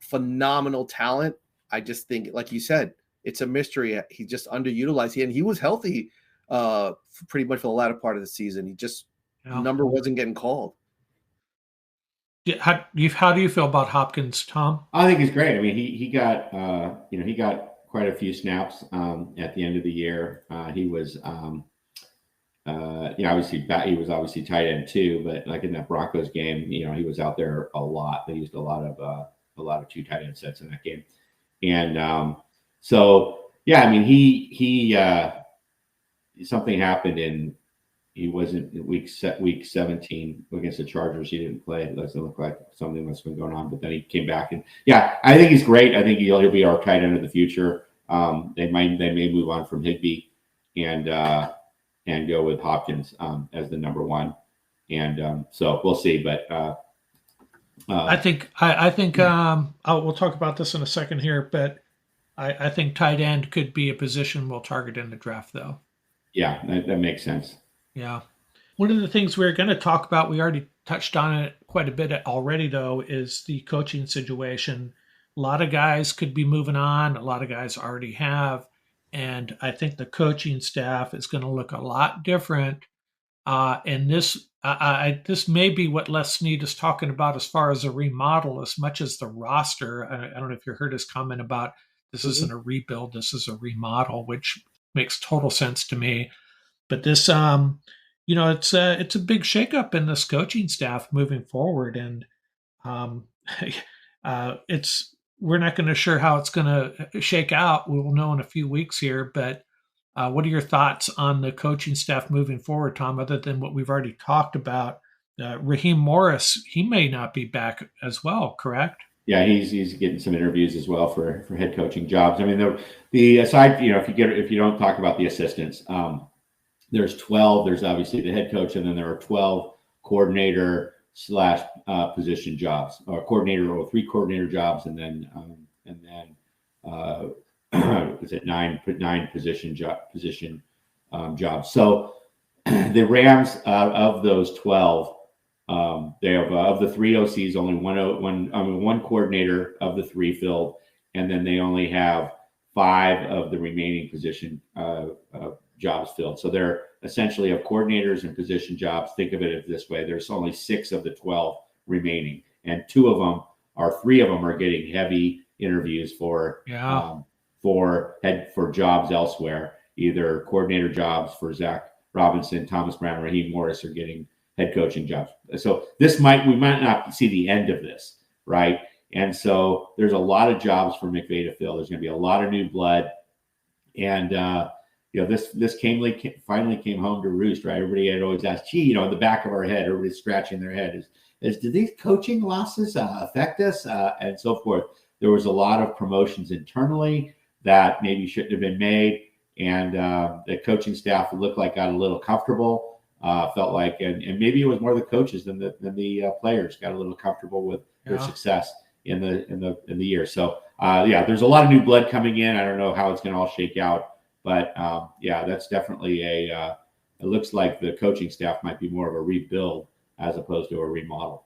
phenomenal talent. I just think, like you said, it's a mystery. He's just underutilized. And he was healthy pretty much for the latter part of the season. He just number wasn't getting called.
Yeah, how do you feel about Hopkins, Tom?
I think he's great. I mean, he got he got quite a few snaps at the end of the year. He was obviously he was obviously tight end too, but like in that Broncos game, he was out there a lot. They used a lot of 2 tight end sets in that game, and so yeah, I mean he something happened and he wasn't in week 17 against the Chargers. He didn't play. It doesn't look like something must have been going on, but then he came back and yeah, I think he's great. I think he'll be our tight end of the future. They may move on from Higbee and go with Hopkins as the number 1. And so we'll see, but
I think we'll talk about this in a second here, but I think tight end could be a position we'll target in the draft, though.
Yeah, that makes sense.
Yeah. One of the things we're going to talk about, we already touched on it quite a bit already, though, is the coaching situation. A lot of guys could be moving on. A lot of guys already have. And I think the coaching staff is going to look a lot different. And this may be what Les Snead is talking about as far as a remodel, as much as the roster. I don't know if you heard his comment about this isn't a rebuild, this is a remodel, which makes total sense to me. But this, it's a big shakeup in this coaching staff moving forward, and we're not going to sure how it's going to shake out. We will know in a few weeks here. But what are your thoughts on the coaching staff moving forward, Tom? Other than what we've already talked about, Raheem Morris, he may not be back as well, correct?
Yeah, he's getting some interviews as well for head coaching jobs. I mean, the aside, if you don't talk about the assistants, there's 12. There's obviously the head coach, and then there are 12 coordinator / position jobs, or coordinator or 3 coordinator jobs, and then is it 9 position jobs. So the Rams, of those 12. They have of the 3 OCs, only one coordinator of the 3 filled, and then they only have 5 of the remaining position jobs filled. So they're essentially of coordinators and position jobs. Think of it this way: there's only 6 of the 12 remaining, and 3 of them are getting heavy interviews for jobs elsewhere. Either coordinator jobs for Zach Robinson, Thomas Brown, or Raheem Morris are getting head coaching jobs. So we might not see the end of this, right? And so there's a lot of jobs for McVay to fill. There's going to be a lot of new blood. And, this finally came home to roost, right? Everybody had always asked, gee, in the back of our head, everybody's scratching their head did these coaching losses affect us? And so forth. There was a lot of promotions internally that maybe shouldn't have been made. And the coaching staff looked like got a little comfortable, felt like, and maybe it was more the coaches than the players got a little comfortable with their success in the year. So there's a lot of new blood coming in. I don't know how it's going to all shake out, but that's definitely it looks like the coaching staff might be more of a rebuild as opposed to a remodel.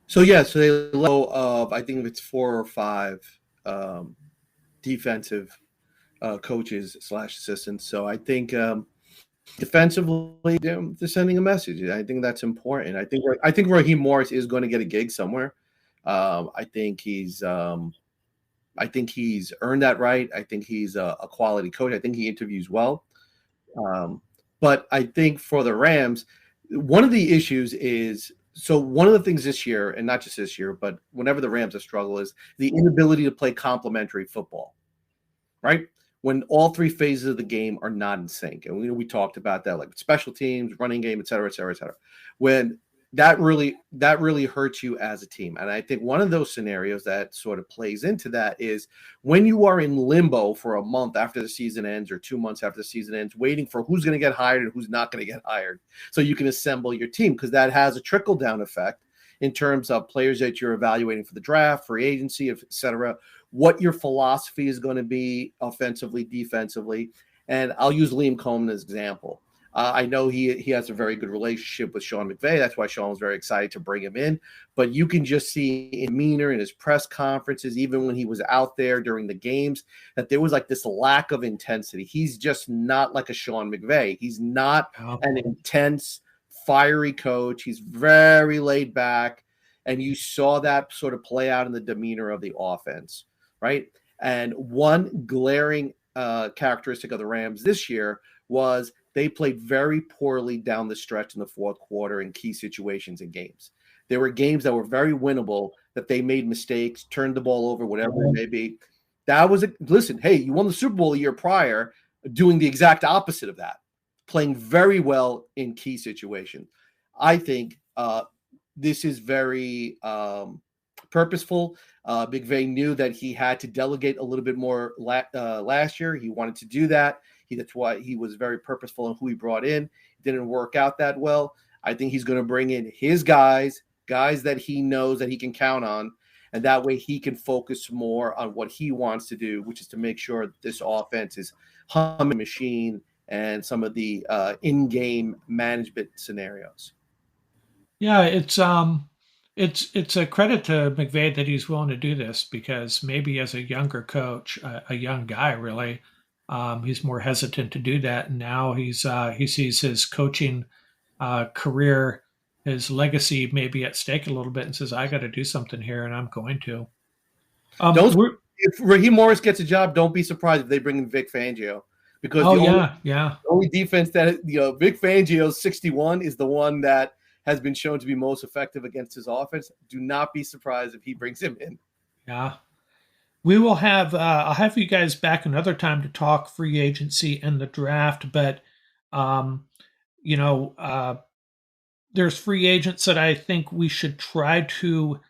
So they low of, I think it's 4 or 5 defensive coaches / assistants. So I think defensively they're sending a message. I think that's important. I think Raheem Morris is going to get a gig somewhere. I think he's earned that right. I think he's a quality coach. I think he interviews well. But I think for the Rams, one of the issues is, so one of the things this year, and not just this year, but whenever the Rams have struggled, is the inability to play complementary football, right? When all 3 phases of the game are not in sync. And we talked about that, like special teams, running game, et cetera, et cetera, et cetera. When that really hurts you as a team. And I think one of those scenarios that sort of plays into that is when you are in limbo for a month after the season ends or 2 months after the season ends, waiting for who's going to get hired and who's not going to get hired, so you can assemble your team, because that has a trickle-down effect in terms of players that you're evaluating for the draft, free agency, et cetera, what your philosophy is going to be offensively, defensively. And I'll use Liam Cohen as an example. I know he has a very good relationship with Sean McVay. That's why Sean was very excited to bring him in. But you can just see in demeanor in his press conferences, even when he was out there during the games, that there was like this lack of intensity. He's just not like a Sean McVay. He's not an intense, fiery coach. He's very laid back. And you saw that sort of play out in the demeanor of the offense, right? And one glaring characteristic of the Rams this year was they played very poorly down the stretch in the fourth quarter in key situations in games. There were games that were very winnable that they made mistakes, turned the ball over, whatever it may be. That was listen, hey, you won the Super Bowl a year prior doing the exact opposite of that, playing very well in key situations. I think this is very purposeful. McVay knew that he had to delegate a little bit more last year. He wanted to do that. That's why he was very purposeful in who he brought in. It didn't work out that well. I think he's going to bring in his guys that he knows that he can count on, and that way he can focus more on what he wants to do, which is to make sure that this offense is humming machine and some of the in-game management scenarios.
Yeah, it's a credit to McVay that he's willing to do this, because maybe as a younger coach, a young guy really, he's more hesitant to do that. And now he sees his coaching career, his legacy maybe at stake a little bit, and says, I got to do something here, and I'm going to.
If Raheem Morris gets a job, don't be surprised if they bring in Vic Fangio. Because the only defense that, Vic Fangio's 61 is the one that has been shown to be most effective against his offense. Do not be surprised if he brings him in.
Yeah. We will have, I'll have you guys back another time to talk free agency and the draft, but, there's free agents that I think we should try to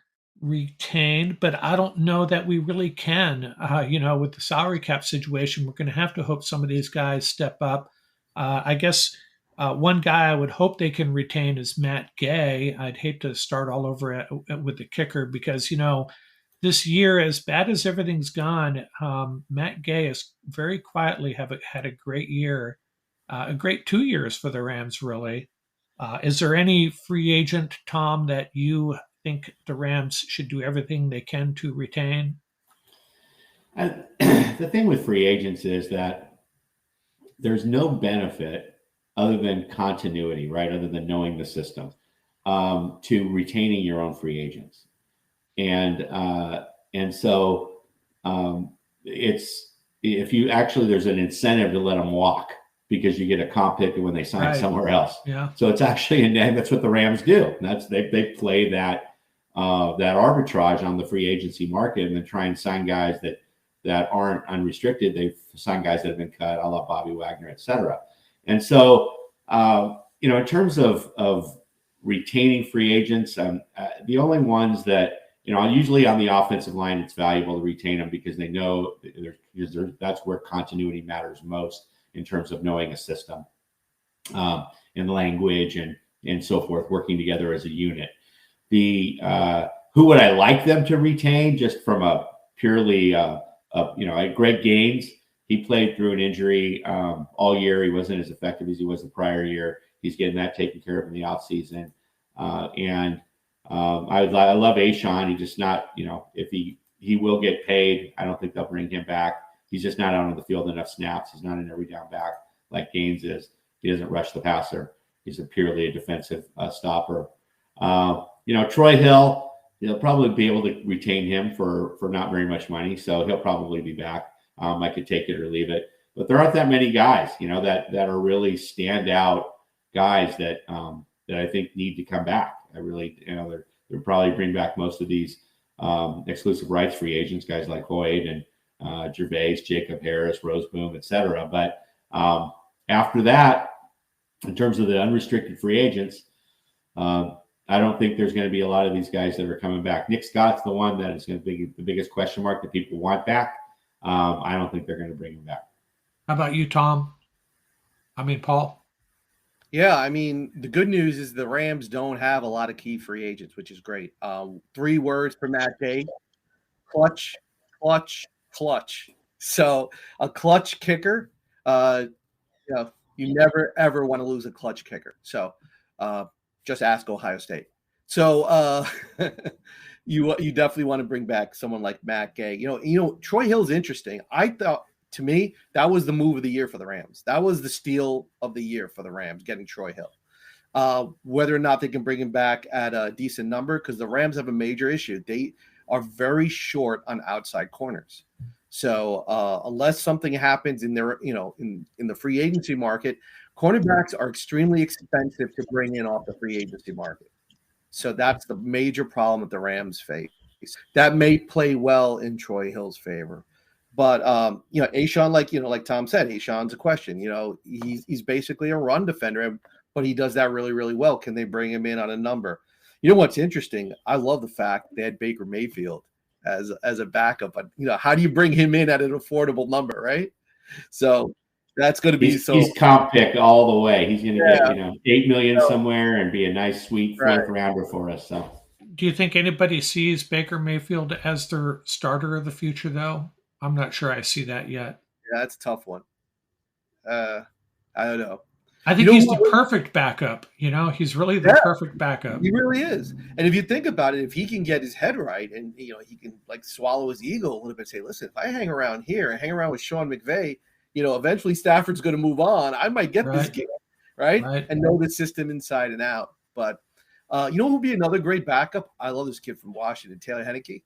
retain, but I don't know that we really can. With the salary cap situation, we're going to have to hope some of these guys step up. I guess one guy I would hope they can retain is Matt Gay. I'd hate to start all over with the kicker, because, this year, as bad as everything's gone, Matt Gay has very quietly had a great year, a great 2 years for the Rams, really. Is there any free agent, Tom, that you think the Rams should do everything they can to retain?
The thing with free agents is that there's no benefit other than continuity, right? Other than knowing the system, to retaining your own free agents. And so it's, if you actually, there's an incentive to let them walk, because you get a comp pick when they sign somewhere else.
Yeah.
So it's actually, and that's what the Rams do. They play that that arbitrage on the free agency market and then try and sign guys that aren't unrestricted. They've signed guys that have been cut, a la Bobby Wagner, et cetera. And so, in terms of retaining free agents, the only ones that, usually on the offensive line, it's valuable to retain them because they know that's where continuity matters most in terms of knowing a system and language and so forth, working together as a unit. Who would I like them to retain just from a purely, Greg Gaines, he played through an injury all year. He wasn't as effective as he was the prior year. He's getting that taken care of in the offseason. I love Ashawn. He just not, if he will get paid, I don't think they'll bring him back. He's just not out on the field enough snaps. He's not an every down back like Gaines is. He doesn't rush the passer. He's purely a defensive stopper. Troy Hill, they'll probably be able to retain him for not very much money. So he'll probably be back. I could take it or leave it. But there aren't that many guys, that are really standout guys that I think need to come back. I really, they'll probably bring back most of these exclusive rights free agents, guys like Hoyt and Gervais, Jacob Harris, Roseboom, et cetera. But after that, in terms of the unrestricted free agents, I don't think there's going to be a lot of these guys that are coming back. Nick Scott's the one that is going to be the biggest question mark that people want back. I don't think they're going to bring him back.
How about you, Tom? Paul?
Yeah, the good news is the Rams don't have a lot of key free agents, which is great. 3 words for Matt Day: clutch, clutch, clutch. So a clutch kicker, you never, ever want to lose a clutch kicker. So just ask Ohio State. So you definitely want to bring back someone like Matt Gay. Troy Hill's interesting. I thought, to me, that was the move of the year for the Rams. That was the steal of the year for the Rams, getting Troy Hill. Whether or not they can bring him back at a decent number, because the Rams have a major issue. They are very short on outside corners. So unless something happens in their, in the free agency market, cornerbacks are extremely expensive to bring in off the free agency market. So that's the major problem that the Rams face. That may play well in Troy Hill's favor. But Ashawn, like Tom said, Ashawn's a question. He's basically a run defender, but he does that really, really well. Can they bring him in on a number? You know what's interesting? I love the fact they had Baker Mayfield as a backup. But how do you bring him in at an affordable number, right? So that's going to be
he's comp pick all the way. He's going to get $8 million somewhere and be a nice, sweet fourth rounder for us. So,
do you think anybody sees Baker Mayfield as their starter of the future, though? I'm not sure I see that yet.
Yeah, that's a tough one. I don't know.
I think he's the perfect backup. He's really the perfect backup.
He really is. And if you think about it, if he can get his head right and, he can swallow his ego a little bit, say, listen, if I hang around here and hang around with Sean McVay, eventually Stafford's going to move on. I might get this gig, right? And know the system inside and out. But who'll be another great backup? I love this kid from Washington, Taylor Heineke.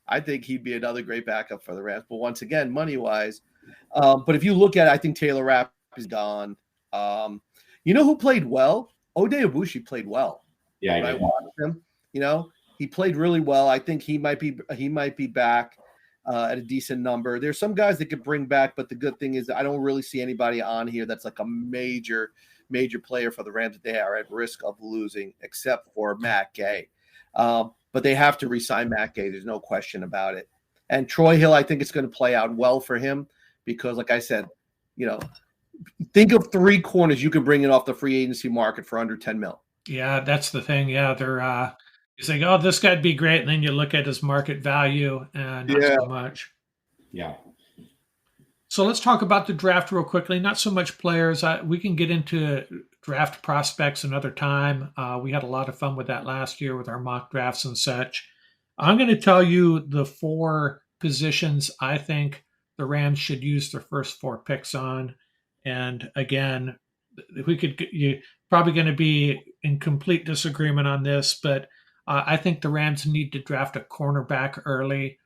I think he'd be another great backup for the Rams. But once again, money-wise. But if you look at it, I think Taylor Rapp is gone. Who played well? Ode Ibushi played well.
Yeah, I
watched him. He played really well. I think he might be back at a decent number. There's some guys that could bring back, but the good thing is I don't really see anybody on here that's like a major player for the Rams that they are at risk of losing, except for Matt Gay. But they have to re-sign Matt Gay. There's no question about it. And Troy Hill, I think it's going to play out well for him because, like I said, think of 3 corners you can bring in off the free agency market for under 10 mil.
Yeah, that's the thing. Yeah, they're you think, oh, this guy'd be great, and then you look at his market value and not so much.
Yeah.
So let's talk about the draft real quickly. Not so much players. We can get into draft prospects another time. We had a lot of fun with that last year with our mock drafts and such. I'm going to tell you the 4 positions I think the Rams should use their first 4 picks on. And again, you're probably going to be in complete disagreement on this, but I think the Rams need to draft a cornerback early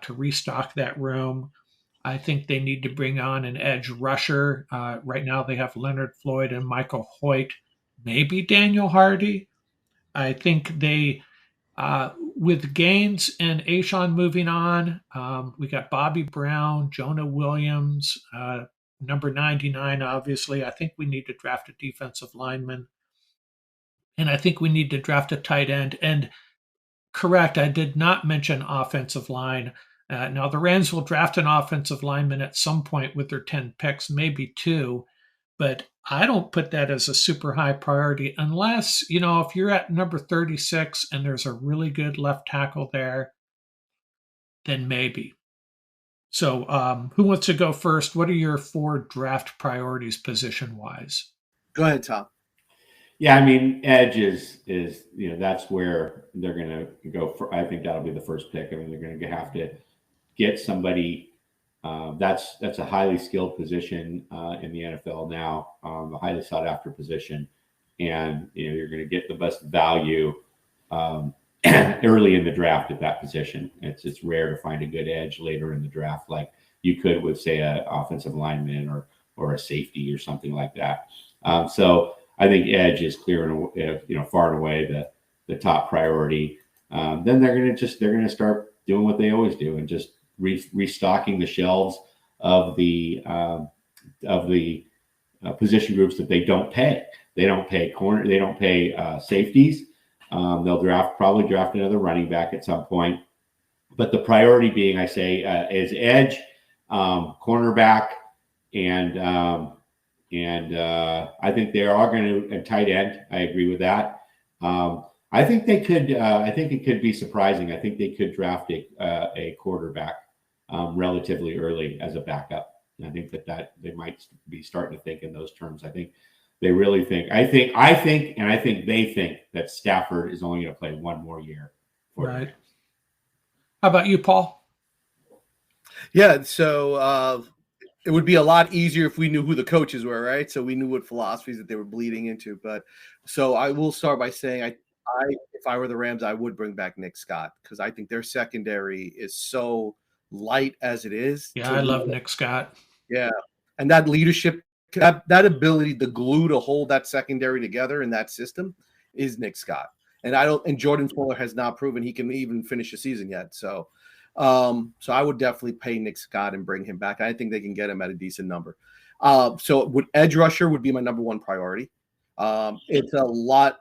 to restock that room. I think they need to bring on an edge rusher. Right now they have Leonard Floyd and Michael Hoyt, maybe Daniel Hardy. I think they With Gaines and Ashawn moving on, we got Bobby Brown, Jonah Williams, number 99, obviously. I think we need to draft a defensive lineman. And I think we need to draft a tight end. And correct, I did not mention offensive line. Now, the Rams will draft an offensive lineman at some point with their 10 picks, maybe two, but I don't put that as a super high priority unless, if you're at number 36 and there's a really good left tackle there, then maybe. So, who wants to go first? What are your 4 draft priorities position wise?
Go ahead, Tom.
Yeah, I mean, edge is that's where they're going to go for. I think that'll be the first pick. I mean, they're going to have to get somebody that's a highly skilled position in the NFL now, a highly sought after position, and you're going to get the best value early in the draft at that position. It's rare to find a good edge later in the draft, like you could with, say, an offensive lineman or a safety or something like that. So I think edge is clear and far and away the top priority. Then they're going to start doing what they always do and just restocking the shelves of the position groups that they don't pay. They don't pay corner. They don't pay safeties. They'll probably draft another running back at some point. But the priority being, I say, is edge, cornerback, and I think they are going to tight end. I agree with that. I think they could. I think it could be surprising. I think they could draft a quarterback relatively early as a backup. And I think that they might be starting to think in those terms. I think they really think. I think they think that Stafford is only going to play one more year.
Right. How about you, Paul?
Yeah. So it would be a lot easier if we knew who the coaches were, right? So we knew what philosophies that they were bleeding into. But so I will start by saying if I were the Rams, I would bring back Nick Scott because I think their secondary is so light as it is.
Yeah, I love Nick Scott.
Yeah. And that leadership, that ability, the glue to hold that secondary together in that system is Nick Scott. And Jordan Fuller has not proven he can even finish a season yet. So I would definitely pay Nick Scott and bring him back. I think they can get him at a decent number. So edge rusher would be my number one priority. It's a lot,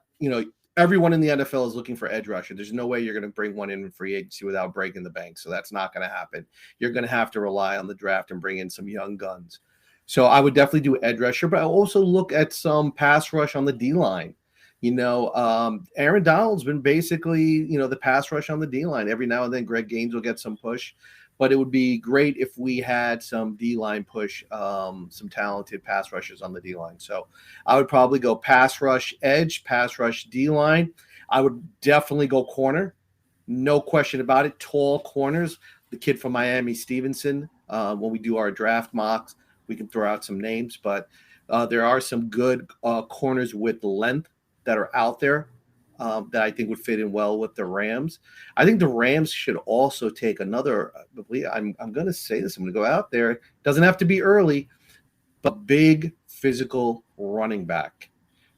everyone in the NFL is looking for edge rusher. There's no way you're going to bring one in free agency without breaking the bank. So that's not going to happen. You're going to have to rely on the draft and bring in some young guns. So I would definitely do edge rusher, but I also look at some pass rush on the D-line. Aaron Donald's been basically, the pass rush on the D-line. Every now and then Greg Gaines will get some push, but it would be great if we had some D-line push, some talented pass rushers on the D-line. So I would probably go pass rush edge, pass rush D-line. I would definitely go corner. No question about it. Tall corners. The kid from Miami, Stevenson, when we do our draft mocks, we can throw out some names, but there are some good corners with length that are out there that I think would fit in well with the Rams. I think the Rams should also take another, I'm going to say this, I'm going to go out there. It doesn't have to be early, but big physical running back.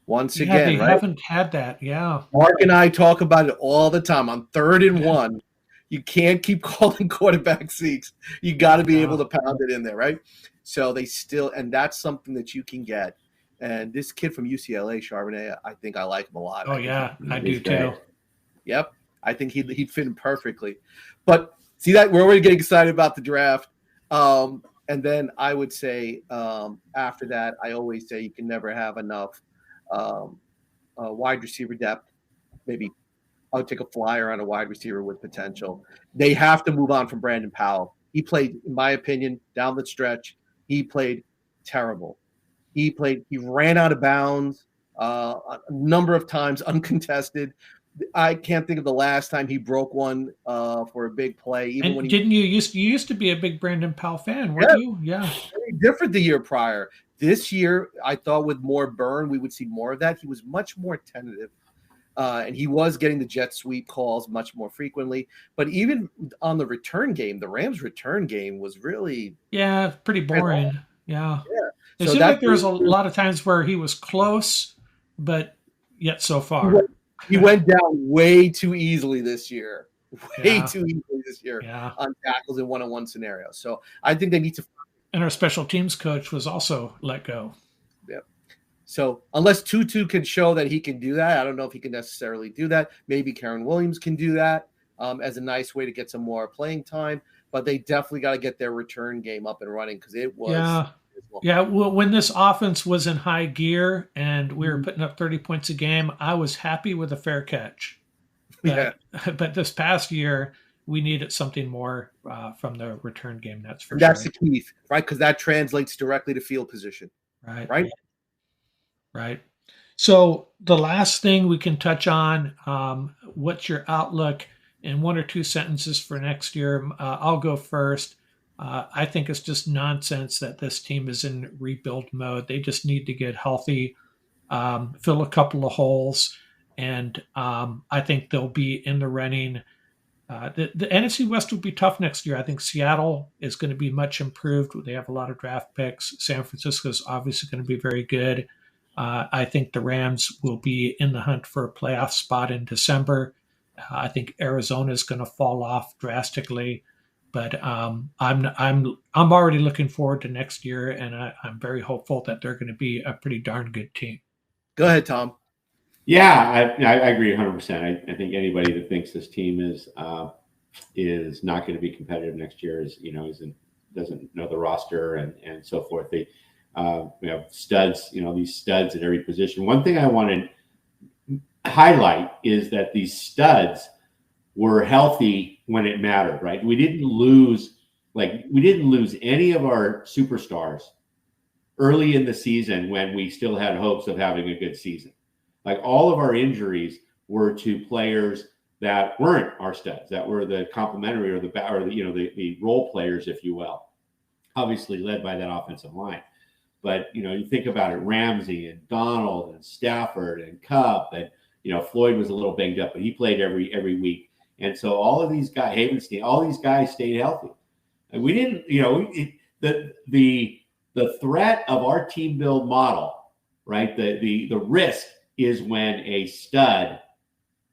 Once again,
they haven't had that. Yeah.
Mark and I talk about it all the time. On 3rd and 1, you can't keep calling quarterback seeks. You got to be able to pound it in there, right? So and that's something that you can get. And this kid from UCLA, Charbonnet, I think I like him a lot.
Oh, I do too.
Yep. I think he'd fit in perfectly. But see that we're already getting excited about the draft. And then I would say after that, I always say you can never have enough wide receiver depth. Maybe I would take a flyer on a wide receiver with potential. They have to move on from Brandon Powell. He played, in my opinion, down the stretch. He played terrible. He ran out of bounds a number of times, uncontested. I can't think of the last time he broke one for a big play.
You used to be a big Brandon Powell fan, weren't you? Yeah.
Very different the year prior. This year, I thought with more burn, we would see more of that. He was much more tentative. And he was getting the jet sweep calls much more frequently. But even on the return game, the Rams' return game was really
pretty boring. Yeah. It
So
seemed like there was a lot of times where he was close, but yet so far.
He went down way too easily this year. Way too easily this year on tackles in one-on-one scenarios. So I think they need to.
And our special teams coach was also let go.
Yeah. So unless Tutu can show that he can do that, I don't know if he can necessarily do that. Maybe Karen Williams can do that as a nice way to get some more playing time. But they definitely got to get their return game up and running because it was.
Yeah. Well, when this offense was in high gear and we were putting up 30 points a game, I was happy with a fair catch. But this past year, we needed something more from the return game. That's for sure.
That's the key, right? Because that translates directly to field position.
Right. So the last thing we can touch on, what's your outlook in 1 or 2 sentences for next year? I'll go first. I think it's just nonsense that this team is in rebuild mode. They just need to get healthy, fill a couple of holes, and I think they'll be in the running. The NFC West will be tough next year. I think Seattle is going to be much improved. They have a lot of draft picks. San Francisco is obviously going to be very good. I think the Rams will be in the hunt for a playoff spot in December. I think Arizona is going to fall off drastically. But I'm already looking forward to next year, and I'm very hopeful that they're going to be a pretty darn good team.
Go ahead, Tom.
Yeah, I agree 100%. I think anybody that thinks this team is not going to be competitive next year doesn't know the roster and so forth. We have studs, these studs at every position. One thing I want to highlight is that these studs were healthy when it mattered, right? We didn't lose any of our superstars early in the season when we still had hopes of having a good season. Like all of our injuries were to players that weren't our studs, that were the complementary or the role players, if you will, obviously led by that offensive line. But, you think about it, Ramsey and Donald and Stafford and Kupp and, Floyd was a little banged up, but he played every week. And so all of these guys, Havenstein, all these guys stayed healthy. And we didn't, the threat of our team build model, right? The risk is when a stud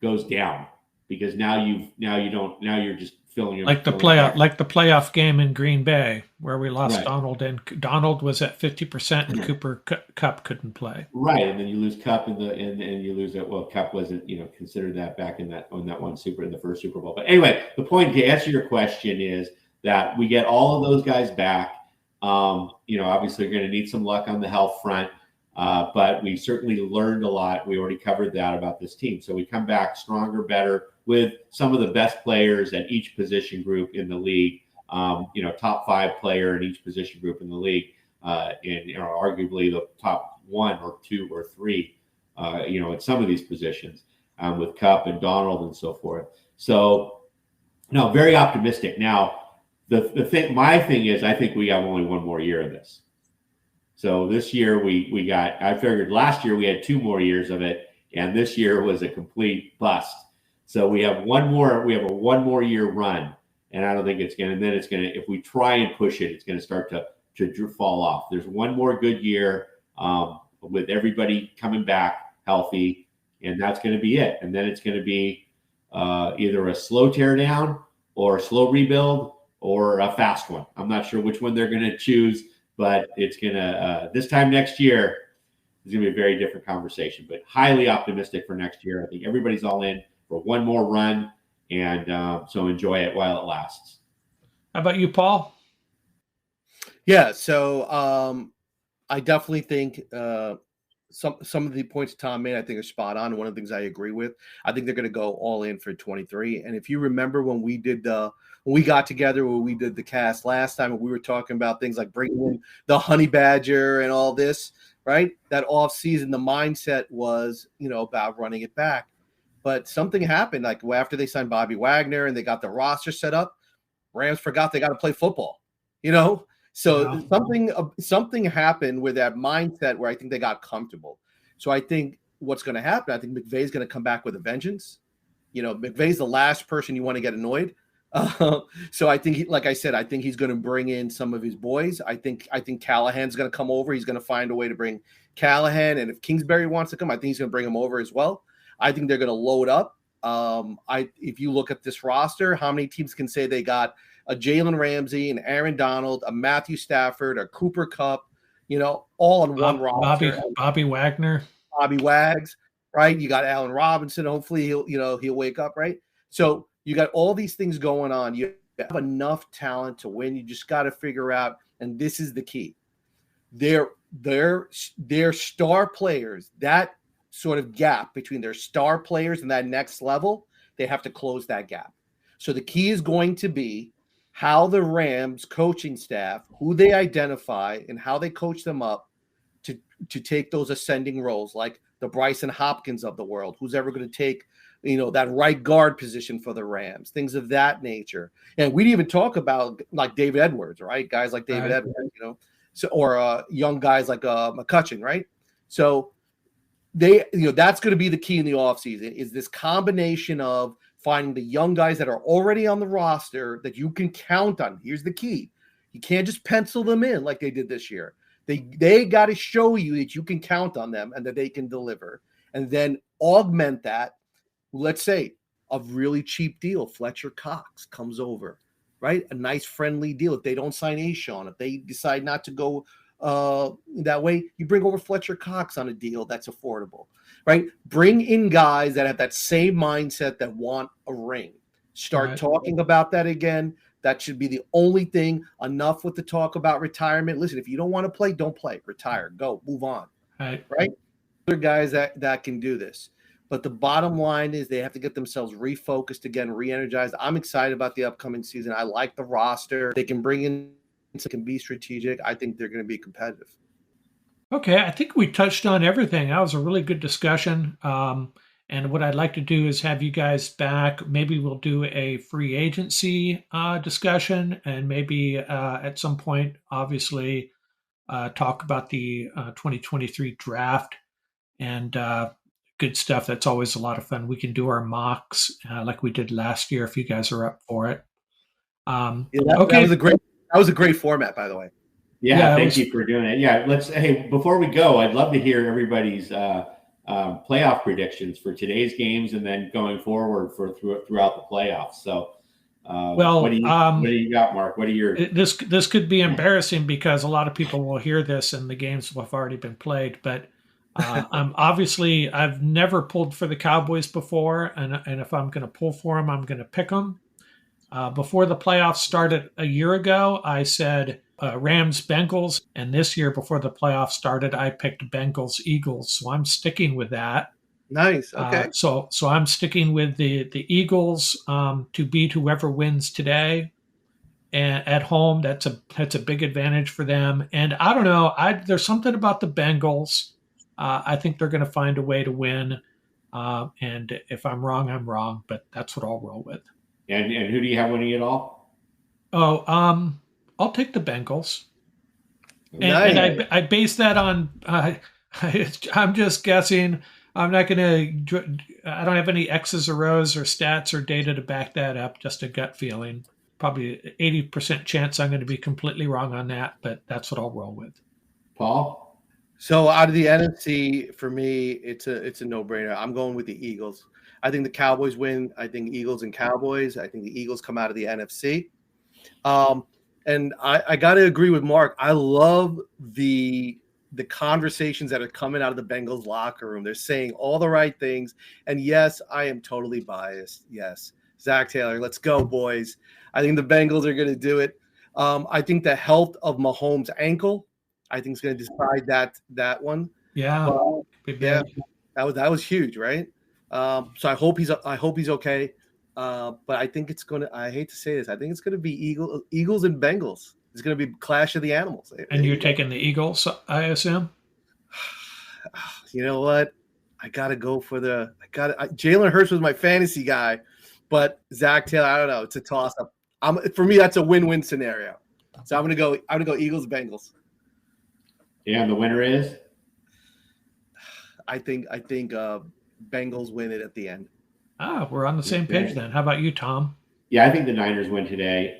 goes down because now you're just filling your
like the playoff game in Green Bay where we lost Donald, and Donald was at 50% and Cooper Kupp couldn't play.
Right, and then you lose Kupp and you lose it. Well, Kupp wasn't considered that back in that in the first Super Bowl. But anyway, the point to answer your question is that we get all of those guys back. Obviously, we're going to need some luck on the health front, but we certainly learned a lot. We already covered that about this team, so we come back stronger, better, with some of the best players at each position group in the league. Top 5 player in each position group in the league, and arguably the top 1 or 2 or 3, at some of these positions with Kupp and Donald and so forth. So, no, very optimistic. Now, my thing is, I think we have only one more year of this. So this year I figured last year we had 2 more years of it, and this year was a complete bust. So we have a 1 more year run, and I don't think if we try and push it, it's going to start to fall off. There's 1 more good year with everybody coming back healthy, and that's going to be it. And then it's going to be either a slow tear down or a slow rebuild or a fast one. I'm not sure which one they're going to choose, but it's going to, this time next year, it's going to be a very different conversation, but highly optimistic for next year. I think everybody's all in for 1 more run, and so enjoy it while it lasts.
How about you, Paul?
Yeah, so I definitely think some of the points Tom made, I think, are spot on. One of the things I agree with, I think they're going to go all in for 23. And if you remember when we got together, when we did the cast last time, and we were talking about things like bringing in the honey badger and all this, right? That off season, the mindset was, about running it back. But something happened, like after they signed Bobby Wagner and they got the roster set up, Rams forgot they got to play football, So something happened with that mindset where I think they got comfortable. So I think what's going to happen, I think McVay's going to come back with a vengeance. McVay's the last person you want to get annoyed. So I think, like I said, I think he's going to bring in some of his boys. I think Callahan's going to come over. He's going to find a way to bring Callahan. And if Kingsbury wants to come, I think he's going to bring him over as well. I think they're going to load up. If you look at this roster, how many teams can say they got a Jalen Ramsey, an Aaron Donald, a Matthew Stafford, a Cooper Kupp, all on one roster?
Bobby Wagner.
Bobby Wags, right? You got Allen Robinson. Hopefully he'll wake up, right? So you got all these things going on. You have enough talent to win. You just got to figure out, and this is the key. Their star players, that sort of gap between their star players and that next level, they have to close that gap. So the key is going to be how the Rams coaching staff, who they identify and how they coach them up to take those ascending roles, like the Bryson Hopkins of the world, who's ever going to take, that right guard position for the Rams, things of that nature. And we didn't even talk about like David Edwards, right? Guys like David Edwards, so, or young guys like McCutcheon, right? So that's going to be the key in the offseason, is this combination of finding the young guys that are already on the roster that you can count on. Here's the key. You can't just pencil them in like they did this year. They got to show you that you can count on them and that they can deliver. And then augment that. Let's say a really cheap deal. Fletcher Cox comes over, right? A nice friendly deal. If they don't sign Ashawn, if they decide not to go that way, you bring over Fletcher Cox on a deal that's affordable, right? Bring in guys that have that same mindset that want a ring. Start talking about that again. That should be the only thing. Enough with the talk about retirement. Listen, if you don't want to play, don't play. Retire. Go. Move on. Right? Other guys that can do this. But the bottom line is they have to get themselves refocused again, re-energized. I'm excited about the upcoming season. I like the roster. They can bring in, can be strategic. I think they're going to be competitive.
Okay, I think we touched on everything. That was a really good discussion. And what I'd like to do is have you guys back. Maybe we'll do a free agency discussion, and maybe at some point, obviously, talk about the 2023 draft and good stuff. That's always a lot of fun. We can do our mocks like we did last year if you guys are up for it.
Okay, that was a great format, by the way.
Yeah, thank you for doing it. Yeah, hey, before we go, I'd love to hear everybody's playoff predictions for today's games and then going forward throughout the playoffs. So, what do you got, Mark? What are your
this could be embarrassing because a lot of people will hear this and the games will have already been played. But I've never pulled for the Cowboys before, and if I'm going to pull for them, I'm going to pick them. Before the playoffs started a year ago, I said Rams, Bengals, and this year before the playoffs started, I picked Bengals, Eagles. So I'm sticking with that.
Nice. Okay.
So I'm sticking with the Eagles to beat whoever wins today, and at home. That's a big advantage for them. And I don't know. There's something about the Bengals. I think they're going to find a way to win. And if I'm wrong, I'm wrong. But that's what I'll roll with.
And who do you have winning it all?
Oh, I'll take the Bengals.
Nice.
And I base that on I'm just guessing. I'm not going to. I don't have any X's or O's or stats or data to back that up. Just a gut feeling. Probably 80% chance I'm going to be completely wrong on that, but that's what I'll roll with.
Paul?
So out of the NFC, for me, it's a no-brainer. I'm going with the Eagles. I think the Cowboys win. I think Eagles and Cowboys. I think the Eagles come out of the NFC. And I got to agree with Mark. I love the conversations that are coming out of the Bengals locker room. They're saying all the right things. And yes, I am totally biased. Yes. Zach Taylor, let's go, boys. I think the Bengals are going to do it. I think the health of Mahomes' ankle, I think is going to decide that one.
Yeah.
Yeah. That was huge, right? So I hope he's okay. But I think it's going to, I hate to say this, I think it's going to be Eagles and Bengals. It's going to be clash of the animals.
And you're taking the Eagles, I assume?
You know what? I got to go for Jalen Hurts was my fantasy guy, but Zach Taylor, I don't know. It's a toss up. For me, that's a win-win scenario. So I'm going to go Eagles, Bengals.
Yeah. And the winner is?
I think Bengals win it at the end.
We're on the same page then. How about you, Tom?
Yeah, I think the Niners win today.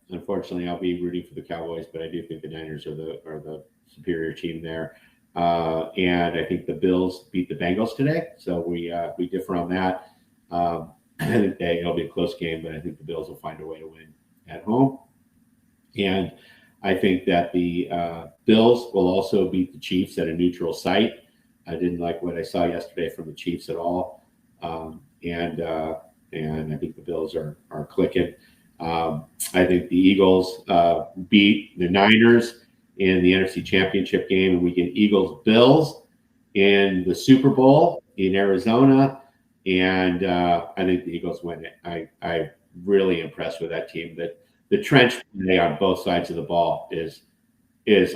Unfortunately, I'll be rooting for the Cowboys, but I do think the Niners are the superior team there. And I think the Bills beat the Bengals today. So we differ on that. I think it'll be a close game, but I think the Bills will find a way to win at home. And I think that the Bills will also beat the Chiefs at a neutral site. I didn't like what I saw yesterday from the Chiefs at all. And I think the Bills are clicking. I think the Eagles beat the Niners in the NFC Championship game, and we get Eagles-Bills in the Super Bowl in Arizona. And I think the Eagles win it. I'm really impressed with that team. That the trench play on both sides of the ball is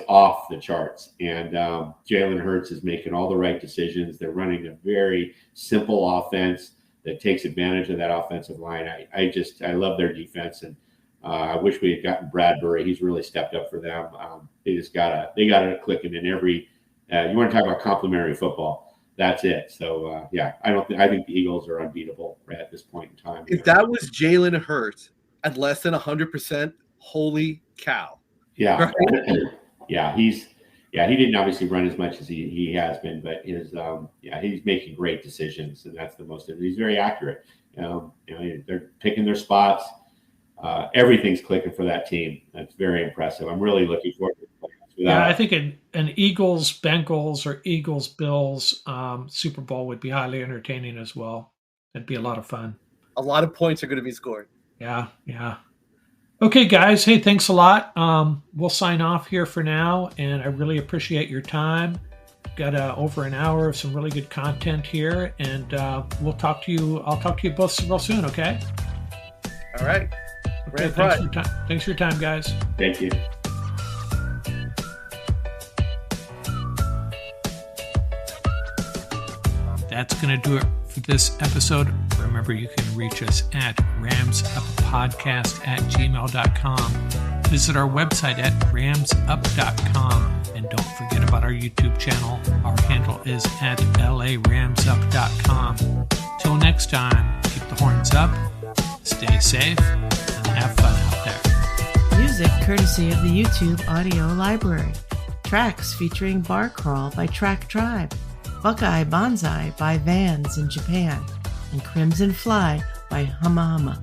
off the charts. And Jalen Hurts is making all the right decisions. They're running a very simple offense that takes advantage of that offensive line. I love their defense, and I wish we had gotten Bradbury. He's really stepped up for them. They got it clicking in every. You want to talk about complimentary football? That's it. So I think the Eagles are unbeatable at this point in time.
If that was Jalen Hurts at less than 100%, holy cow!
Yeah,
right?
He didn't obviously run as much as he has been, but he's making great decisions, and that's the most. He's very accurate. They're picking their spots. Everything's clicking for that team. That's very impressive. I'm really looking forward to the playoffs.
Yeah, I think an Eagles-Bengals or Eagles-Bills Super Bowl would be highly entertaining as well. It'd be a lot of fun.
A lot of points are going to be scored.
Yeah. Okay, guys. Hey, thanks a lot. We'll sign off here for now, and I really appreciate your time. Got over an hour of some really good content here, and we'll talk to you. I'll talk to you both real soon. Okay.
All right.
Okay, thanks for your time, guys.
Thank you.
That's going to do it for this episode. Remember, you can reach us at ramsuppodcast@gmail.com. Visit our website at ramsup.com. And don't forget about our YouTube channel. Our handle is at laramsup.com. Till next time, keep the horns up, stay safe, and have fun out there.
Music courtesy of the YouTube audio library. Tracks featuring Bar Crawl by Track Tribe. Buckeye Bonzai by Vans in Japan, and Crimson Fly by Huma.